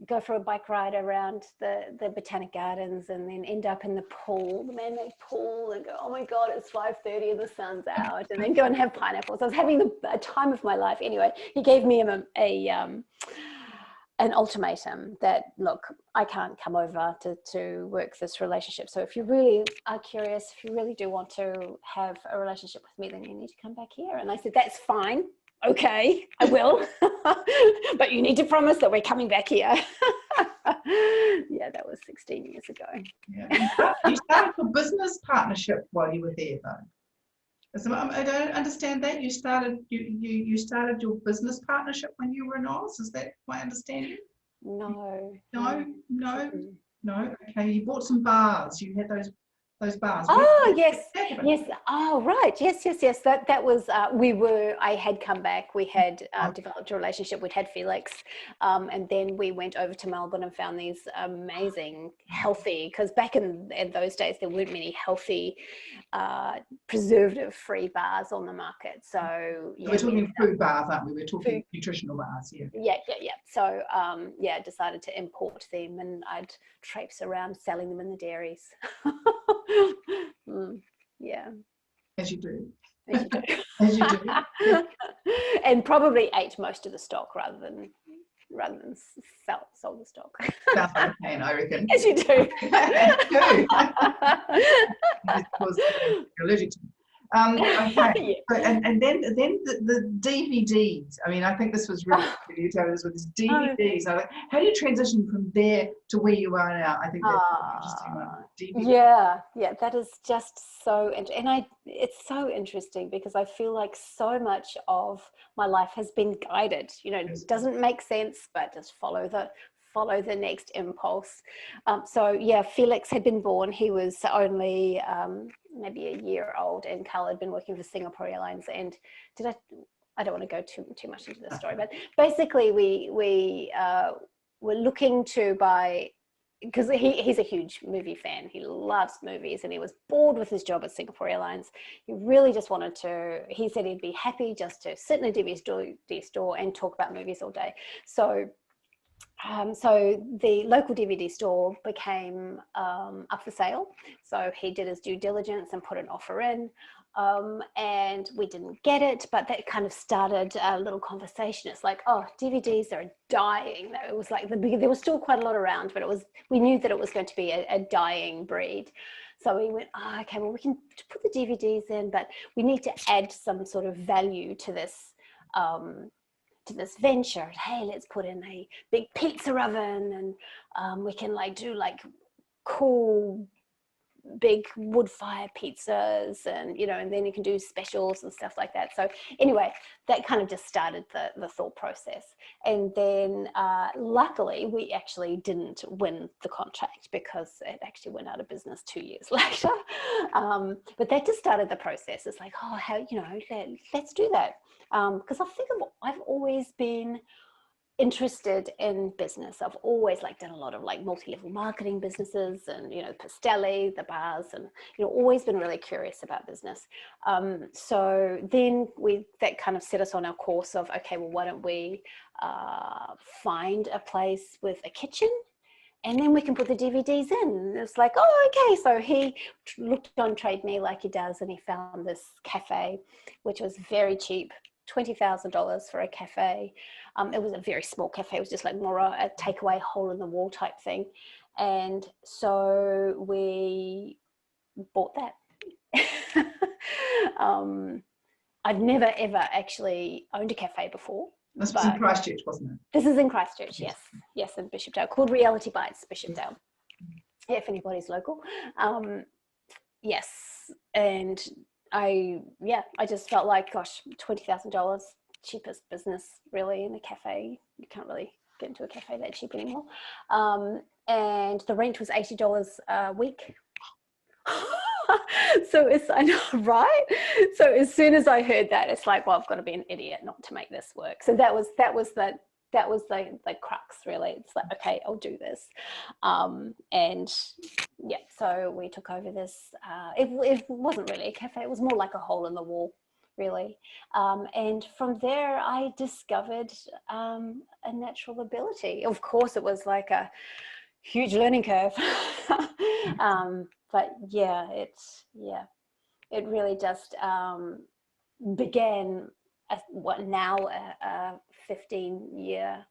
go for a bike ride around the Botanic Gardens, and then end up in the pool, the man-made pool, and go, oh my God, it's 5:30 and the sun's out, and then go and have pineapples. I was having a time of my life. Anyway, he gave me an ultimatum that, look, I can't come over to work this relationship. So if you really are curious, if you really do want to have a relationship with me, then you need to come back here. And I said, that's fine. Okay, I will. But you need to promise that we're coming back here. Yeah, that was 16 years ago. Yeah. You started a business partnership while you were there, though. So I don't understand that. You started your business partnership when you were in Oz. Is that my understanding? No. Okay, you bought some bars. You had those bars. Oh, yes. Oh, right. Yes. That was, I had come back. We had developed a relationship. We'd had Felix. And then we went over to Melbourne and found these amazing, healthy, because back in those days, there weren't many healthy, preservative-free bars on the market. So yeah, we're talking food bars, aren't we? We're talking nutritional bars, yeah. Yeah. So I decided to import them, and I'd traipse around selling them in the dairies. Yeah. As you do. As you do. And probably ate most of the stock rather than sold the stock. Sounds like a pain, I reckon. As you do. Because you're allergic to. Okay. Yeah. And then the DVDs. I mean, I think this was really good. You told us with these DVDs. How do you transition from there to where you are now? I think that's an interesting one. DVD. Yeah, that is just so interesting. And it's so interesting because I feel like so much of my life has been guided. It doesn't make sense, but just follow the next impulse. So yeah, Felix had been born. He was only maybe a year old, and Carl had been working for Singapore Airlines. And I don't want to go too much into the story, but basically we were looking to buy, because he's a huge movie fan. He loves movies, and he was bored with his job at Singapore Airlines. He really just wanted to, he said he'd be happy just to sit in a DVD store and talk about movies all day. So the local DVD store became up for sale. So he did his due diligence and put an offer in, and we didn't get it, but that kind of started a little conversation. It's like, oh, DVDs are dying. It was like there was still quite a lot around, but we knew that it was going to be a dying breed. So we went, oh, okay, well, we can put the DVDs in, but we need to add some sort of value to this venture. Hey, let's put in a big pizza oven, and we can do cool big wood fire pizzas, and and then you can do specials and stuff like that. So anyway, that kind of just started the thought process. And then luckily we actually didn't win the contract, because it actually went out of business 2 years later. But that just started the process. It's like, oh, how let's do that, because I've always been interested in business. I've always done a lot of multi-level marketing businesses, and Pastelli, the bars, and always been really curious about business. So then that kind of set us on our course of, okay, well, why don't we find a place with a kitchen, and then we can put the DVDs in. It's like, oh, okay. So he looked on Trade Me like he does, and he found this cafe, which was very cheap, $20,000 for a cafe. It was a very small cafe. It was just more a takeaway, hole in the wall type thing. And so we bought that. I'd never ever actually owned a cafe before. This was in Christchurch, wasn't it? This is in Christchurch, yes, in Bishopdale, called Reality Bites, Bishopdale. Yeah, if anybody's local. Yes, and I just felt like, gosh, $20,000, cheapest business really in a cafe. You can't really get into a cafe that cheap anymore. And the rent was $80 a week. So I know, right? So as soon as I heard that, it's like, well, I've got to be an idiot not to make this work. So that was the crux, really. It's like, okay, I'll do this. And yeah, so we took over this. It wasn't really a cafe. It was more like a hole in the wall, really. And from there, I discovered a natural ability. Of course, it was like a huge learning curve. But yeah, it really just began a 15-year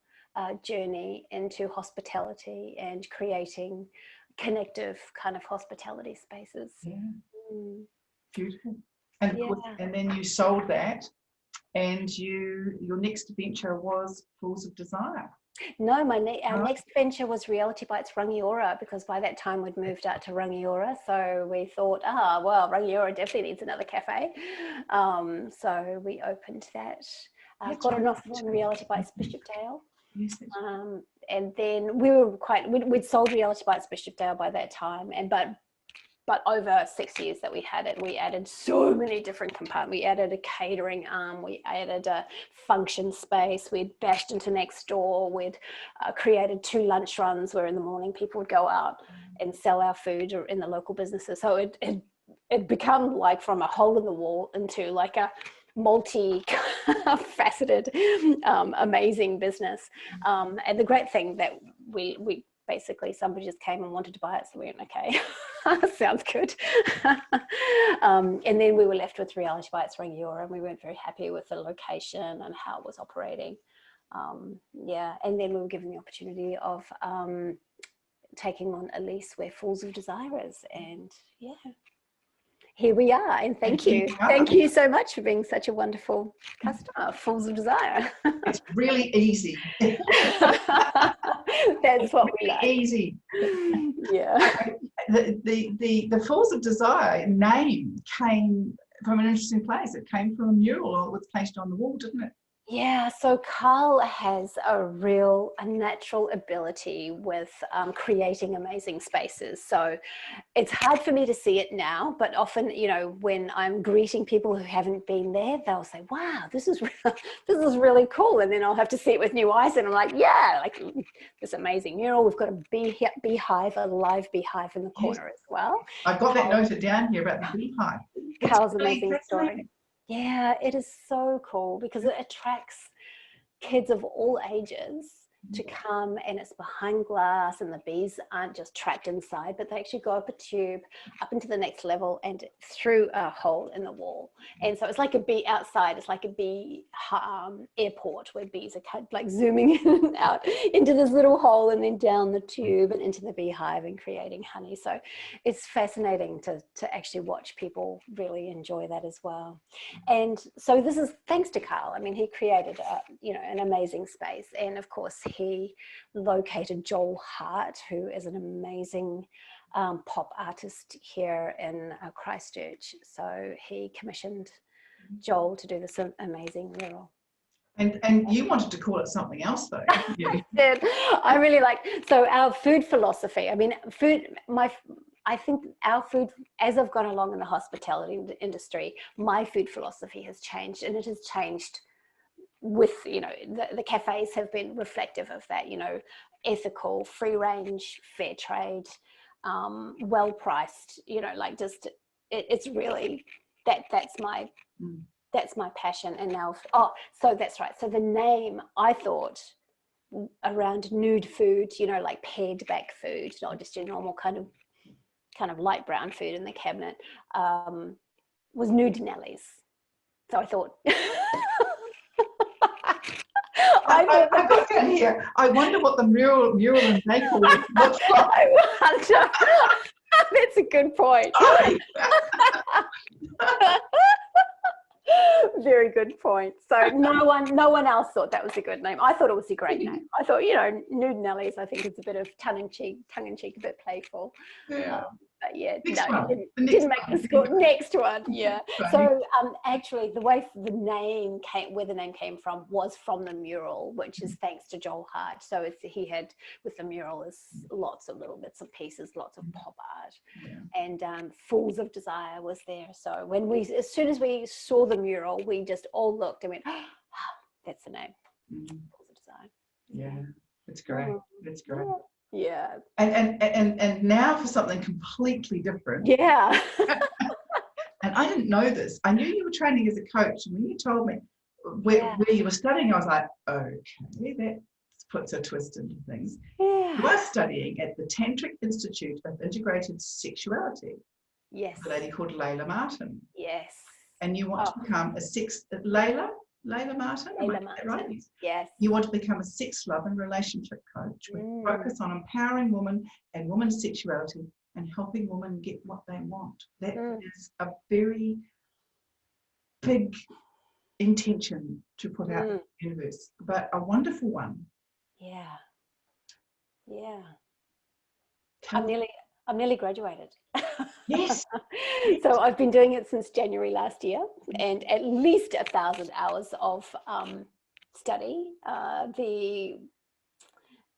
journey into hospitality and creating connective kind of hospitality spaces. Yeah. Beautiful. And of course, and then you sold that, and your next venture was Falls of Desire. No, our next venture was Reality Bites Rangiora, because by that time we'd moved out to Rangiora. So we thought, well, Rangiora definitely needs another cafe. So we opened that. Got an offer on Reality Bites Bishopdale. Yes, and then we'd sold Reality Bites Bishopdale by that time, but over 6 years that we had it, we added so many different compartments. We added a catering arm, we added a function space, we'd bashed into next door, we'd created 2 lunch runs where in the morning people would go out and sell our food or in the local businesses. So it become like from a hole in the wall into like a multi-faceted, amazing business. And the great thing that we basically, somebody just came and wanted to buy it, so we went, okay, sounds good. And then we were left with Reality Bites Rangiora, and we weren't very happy with the location and how it was operating. And then we were given the opportunity of taking on Elisa, where Falls of Desire is, and here we are. And thank you so much for being such a wonderful customer of Falls of Desire. It's really easy. That's what we like. Easy. Yeah. The Falls of Desire name came from an interesting place. It came from a mural that was placed on the wall, didn't it? Yeah, so Carl has a natural ability with creating amazing spaces. So it's hard for me to see it now, but often, when I'm greeting people who haven't been there, they'll say, wow, this is really cool. And then I'll have to see it with new eyes, and I'm like, yeah, like this amazing mural. We've got a beehive, a live beehive in the corner as well. I've got that noted down here about the beehive. Carl's amazing story. Yeah, it is so cool because it attracts kids of all ages to come, and it's behind glass, and the bees aren't just trapped inside, but they actually go up a tube up into the next level and through a hole in the wall. And so it's like a bee outside, it's like a bee airport where bees are kind of like zooming in and out into this little hole, and then down the tube and into the beehive and creating honey. So it's fascinating to actually watch people really enjoy that as well. And so this is thanks to Carl. I mean, he created an amazing space, and of course he located Joel Hart, who is an amazing pop artist here in Christchurch. So he commissioned Joel to do this amazing mural. And you wanted to call it something else, though. I did. I really so our food philosophy. I mean, I think our food, as I've gone along in the hospitality industry, my food philosophy has changed, and it has changed with, the cafes have been reflective of that, ethical, free range, fair trade, well priced, it's really, that's my passion. And now, so that's right. So the name, I thought, around nude food, like pared back food, not just your normal kind of light brown food in the cabinet, was Nude Nellies. So I thought, I got down here. I wonder what the mural and decor looks like. I wonder. That's a good point. Very good point. So no one else thought that was a good name. I thought it was a great name. I thought, Nude Nellies, I think it's a bit of tongue in cheek, a bit playful. Yeah. But yeah, Next no, one. didn't make the school. Next one, yeah. Right. So actually, the way the name came, where the name came from, was from the mural, which is thanks to Joel Hart. So he had, with the mural, is lots of little bits and pieces, lots of pop art, and Fools of Desire was there. So as soon as we saw the mural, we just all looked and went, oh, that's the name, Fools of Desire. Yeah, it's great. It's great. Yeah. And now for something completely different. Yeah. And I didn't know this. I knew you were training as a coach, and when you told me where you were studying, I was like, okay, that puts a twist into things. Yeah. You are studying at the Tantric Institute of Integrated Sexuality. Yes. A lady called Layla Martin. Yes. And you want to become a Layla Martin, Layla Martin. Right? Yes. You want to become a sex, love and relationship coach with focus on empowering women and women's sexuality and helping women get what they want. That is a very big intention to put out in the universe, but a wonderful one. Yeah. Yeah. I'm nearly graduated. Yes. So I've been doing it since January last year, and at least 1,000 hours of study.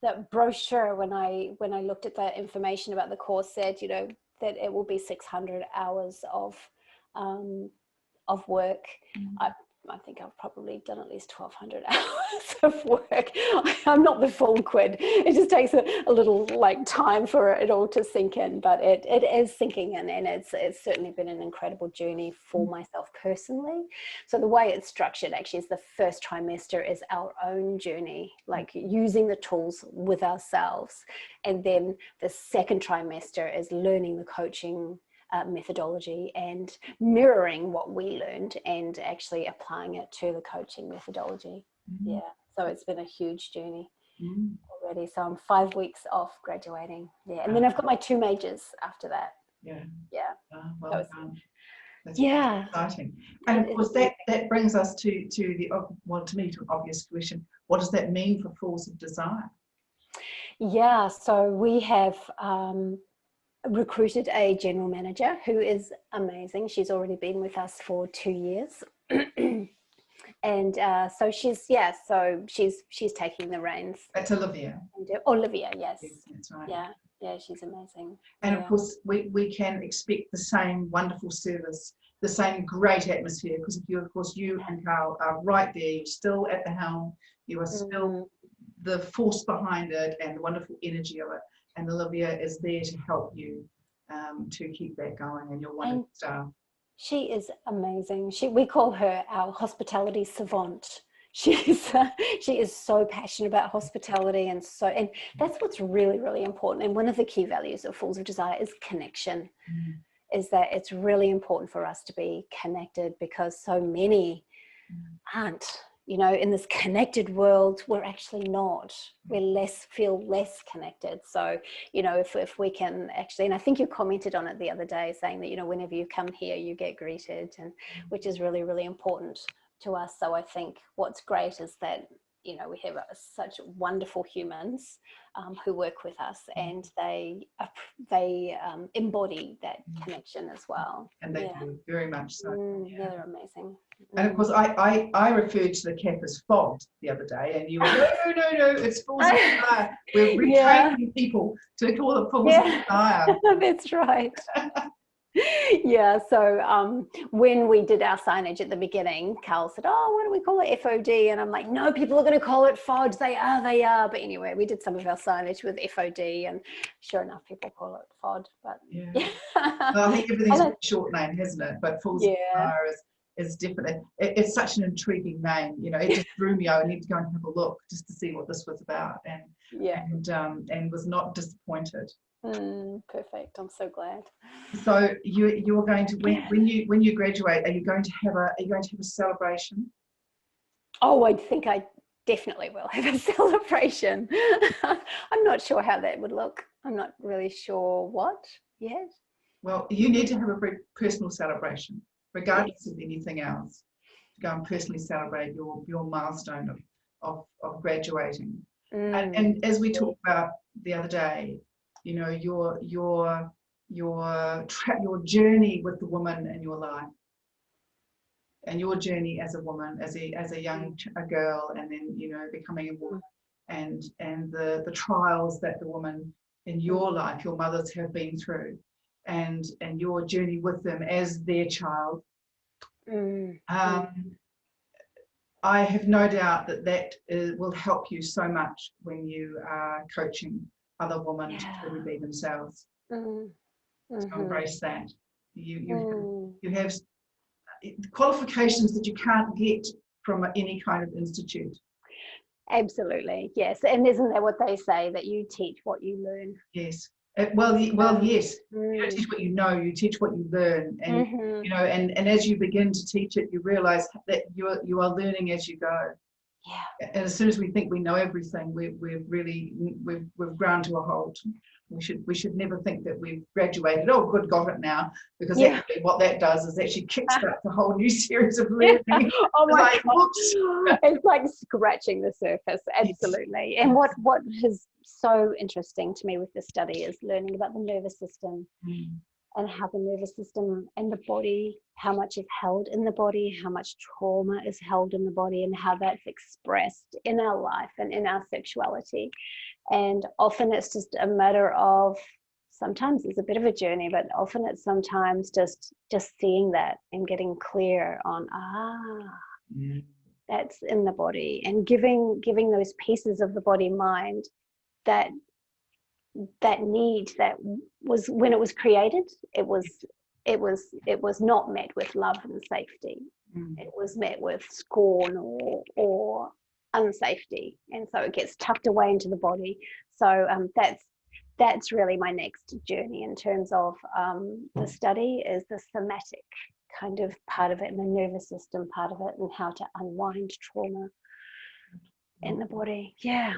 The brochure, when I looked at the information about the course, said, you know, that it will be 600 hours of work. I think I've probably done at least 1,200 hours of work. I'm not the full quid. It just takes a little time for it all to sink in, but it is sinking in, and it's certainly been an incredible journey for myself personally. So the way it's structured actually is the first trimester is our own journey, like using the tools with ourselves. And then the second trimester is learning the coaching methodology and mirroring what we learned and actually applying it to the coaching methodology. Yeah, so it's been a huge journey already. So I'm 5 weeks off graduating. Yeah, and then I've got my 2 majors after that. Yeah. Well done. That's exciting. And of course that brings us to the to me to an obvious question. What does that mean for Fools of Desire? Yeah, so we have recruited a general manager who is amazing. She's already been with us for 2 years. And so she's taking the reins. That's Olivia. Olivia, yes. That's right. Yeah, she's amazing. And of course we can expect the same wonderful service, the same great atmosphere, because you and Carl are right there. You're still at the helm. You are still the force behind it and the wonderful energy of it. And Olivia is there to help you to keep that going, and your wonderful staff. She is amazing. We call her our hospitality savant. She is so passionate about hospitality, and that's what's really, really important. And one of the key values of Fools of Desire is connection. Is that it's really important for us to be connected, because so many aren't. You know, in this connected world, we're actually not. We feel less connected. So, you know, if we can actually, and I think you commented on it the other day, saying that, you know, whenever you come here, you get greeted, and which is really, really important to us. So I think what's great is that, you know, we have such wonderful humans who work with us, and they embody that connection as well. And they do, very much so. Yeah, they're amazing. And of course, I referred to the cap as fogged the other day, and you were no, it's Fools of Desire. We're retraining people to call it Fools of Desire. That's right. Yeah, so when we did our signage at the beginning, Carl said, oh, what do we call it? FOD. And I'm like, no, people are going to call it FOD. They are. But anyway, we did some of our signage with FOD, and sure enough, people call it FOD. But well, I think everything's a short name, hasn't it? But Fools of Desire is definitely, it's such an intriguing name. You know, it just drew me. I need to go and have a look just to see what this was about, and was not disappointed. Perfect. I'm so glad. So you're going to when you graduate, are you going to have a celebration? Oh, I think I definitely will have a celebration. I'm not sure how that would look. I'm not really sure what yet. Well, you need to have a very personal celebration, regardless of anything else. Go and personally celebrate your milestone of graduating. And as we talked about the other day, you know, your your journey with the woman in your life, and your journey as a woman, as a young girl, and then, you know, becoming a woman, and the trials that the woman in your life, your mothers, have been through, and your journey with them as their child. I have no doubt that will help you so much when you are coaching other women to truly be themselves. So embrace that. You have qualifications that you can't get from any kind of institute. Absolutely, yes. And isn't that what they say, that you teach what you learn? Yes. Well, yes. You don't teach what you know, you teach what you learn, and you know, and as you begin to teach it, you realize that you are learning as you go. Yeah. And as soon as we think we know everything, we've ground to a halt. We should never think that we've graduated. Oh, good, got it now, because actually what that does is actually kickstarts a whole new series of learning. Oh my God. It's like scratching the surface. Absolutely. Yes. And what is so interesting to me with this study is learning about the nervous system, and how the nervous system and the body, how much is held in the body, how much trauma is held in the body, and how that's expressed in our life and in our sexuality. And often it's just a matter of, sometimes it's a bit of a journey, but often it's sometimes just seeing that and getting clear on, that's in the body, and giving those pieces of the body mind that need that was, when it was created, it was not met with love and safety. It was met with scorn or unsafety, and so it gets tucked away into the body. So that's really my next journey in terms of the study, is the somatic kind of part of it, and the nervous system part of it, and how to unwind trauma in the body. Yeah.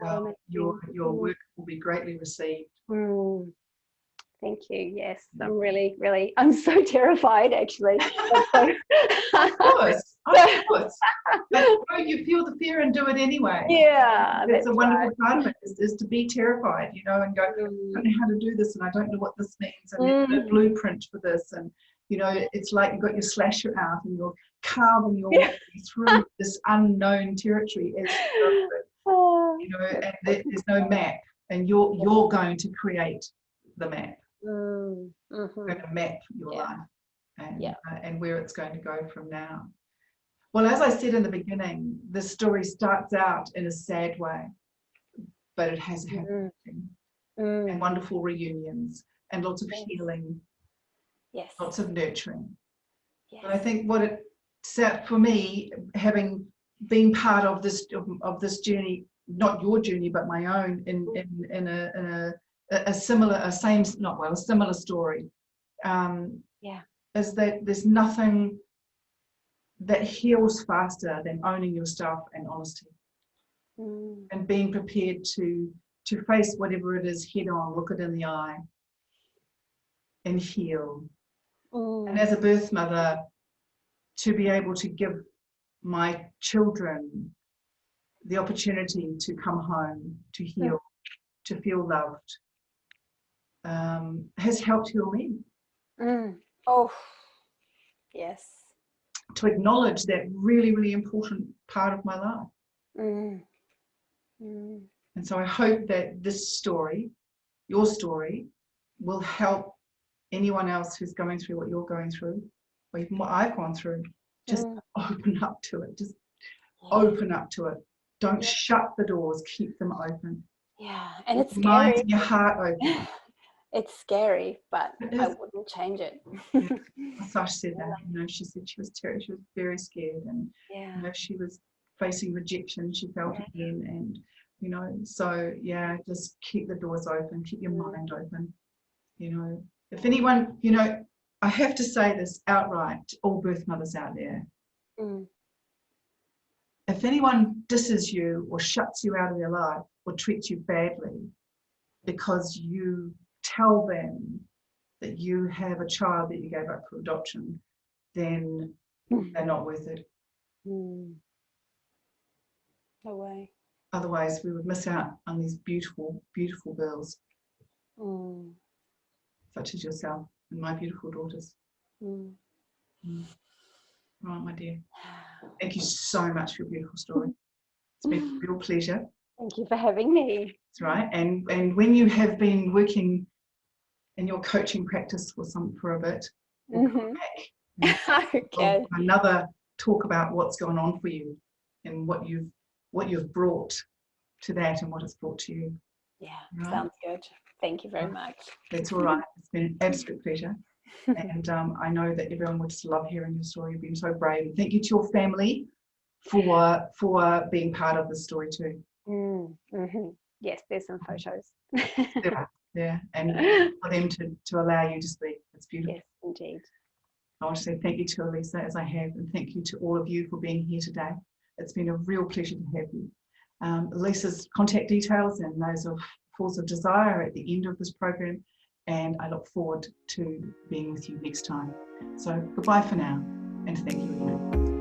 Well, your work will be greatly received. Thank you. Yes, I'm so terrified, actually. Of course. But you feel the fear and do it anyway. Yeah, that's a wonderful part of it, is to be terrified, you know, and go, I don't know how to do this, and I don't know what this means, and there's no blueprint for this, and you know, it's like you've got your slasher out and you're carving your way through this unknown territory as you go, you know, and there's no map, and you're going to create the map. You're going to map your life and where it's going to go from now. Well, as I said in the beginning, this story starts out in a sad way, but it has a happy ending, and wonderful reunions, and lots of healing, lots of nurturing. And I think what it set for me, having been part of this journey, not your journey but my own, in a similar story, is that there's nothing that heals faster than owning your stuff and honesty, and being prepared to face whatever it is head on, look it in the eye, and heal. And as a birth mother, to be able to give my children the opportunity to come home, to heal, to feel loved, has helped heal me. Oh, yes. To acknowledge that really, really important part of my life. And so I hope that this story, your story, will help anyone else who's going through what you're going through, or even what I've gone through. Just open up to it. Just open up to it. Don't shut the doors. Keep them open. Yeah, and it's your scary. mind and your heart open. It's scary, but I wouldn't change it. Sash said that. You know, she said she was very scared, and you know, she was facing rejection. She felt again, and you know, so just keep the doors open. Keep your mind open. You know, if anyone, you know, I have to say this outright to all birth mothers out there. If anyone disses you or shuts you out of their life or treats you badly because you tell them that you have a child that you gave up for adoption, then they're not worth it. No way. Otherwise, we would miss out on these beautiful, beautiful girls. such as yourself and my beautiful daughters. Mm. Right, my dear. Thank you so much for your beautiful story. It's been a real pleasure. Thank you for having me. That's right. And when you have been working in your coaching practice for a bit, we'll come back. Okay. Another talk about what's going on for you and what you've brought to that and what it's brought to you. Yeah, right? Sounds good. Thank you very much. That's all right. It's been an absolute pleasure. And I know that everyone would just love hearing your story. You've been so brave. And thank you to your family for being part of this story too. Yes, there's some photos. Yeah, and for them to allow you to speak. It's beautiful. Yes, indeed. I want to say thank you to Elisa, as I have, and thank you to all of you for being here today. It's been a real pleasure to have you. Elisa's contact details and those of Falls of Desire are at the end of this program, and I look forward to being with you next time. So goodbye for now, and thank you again.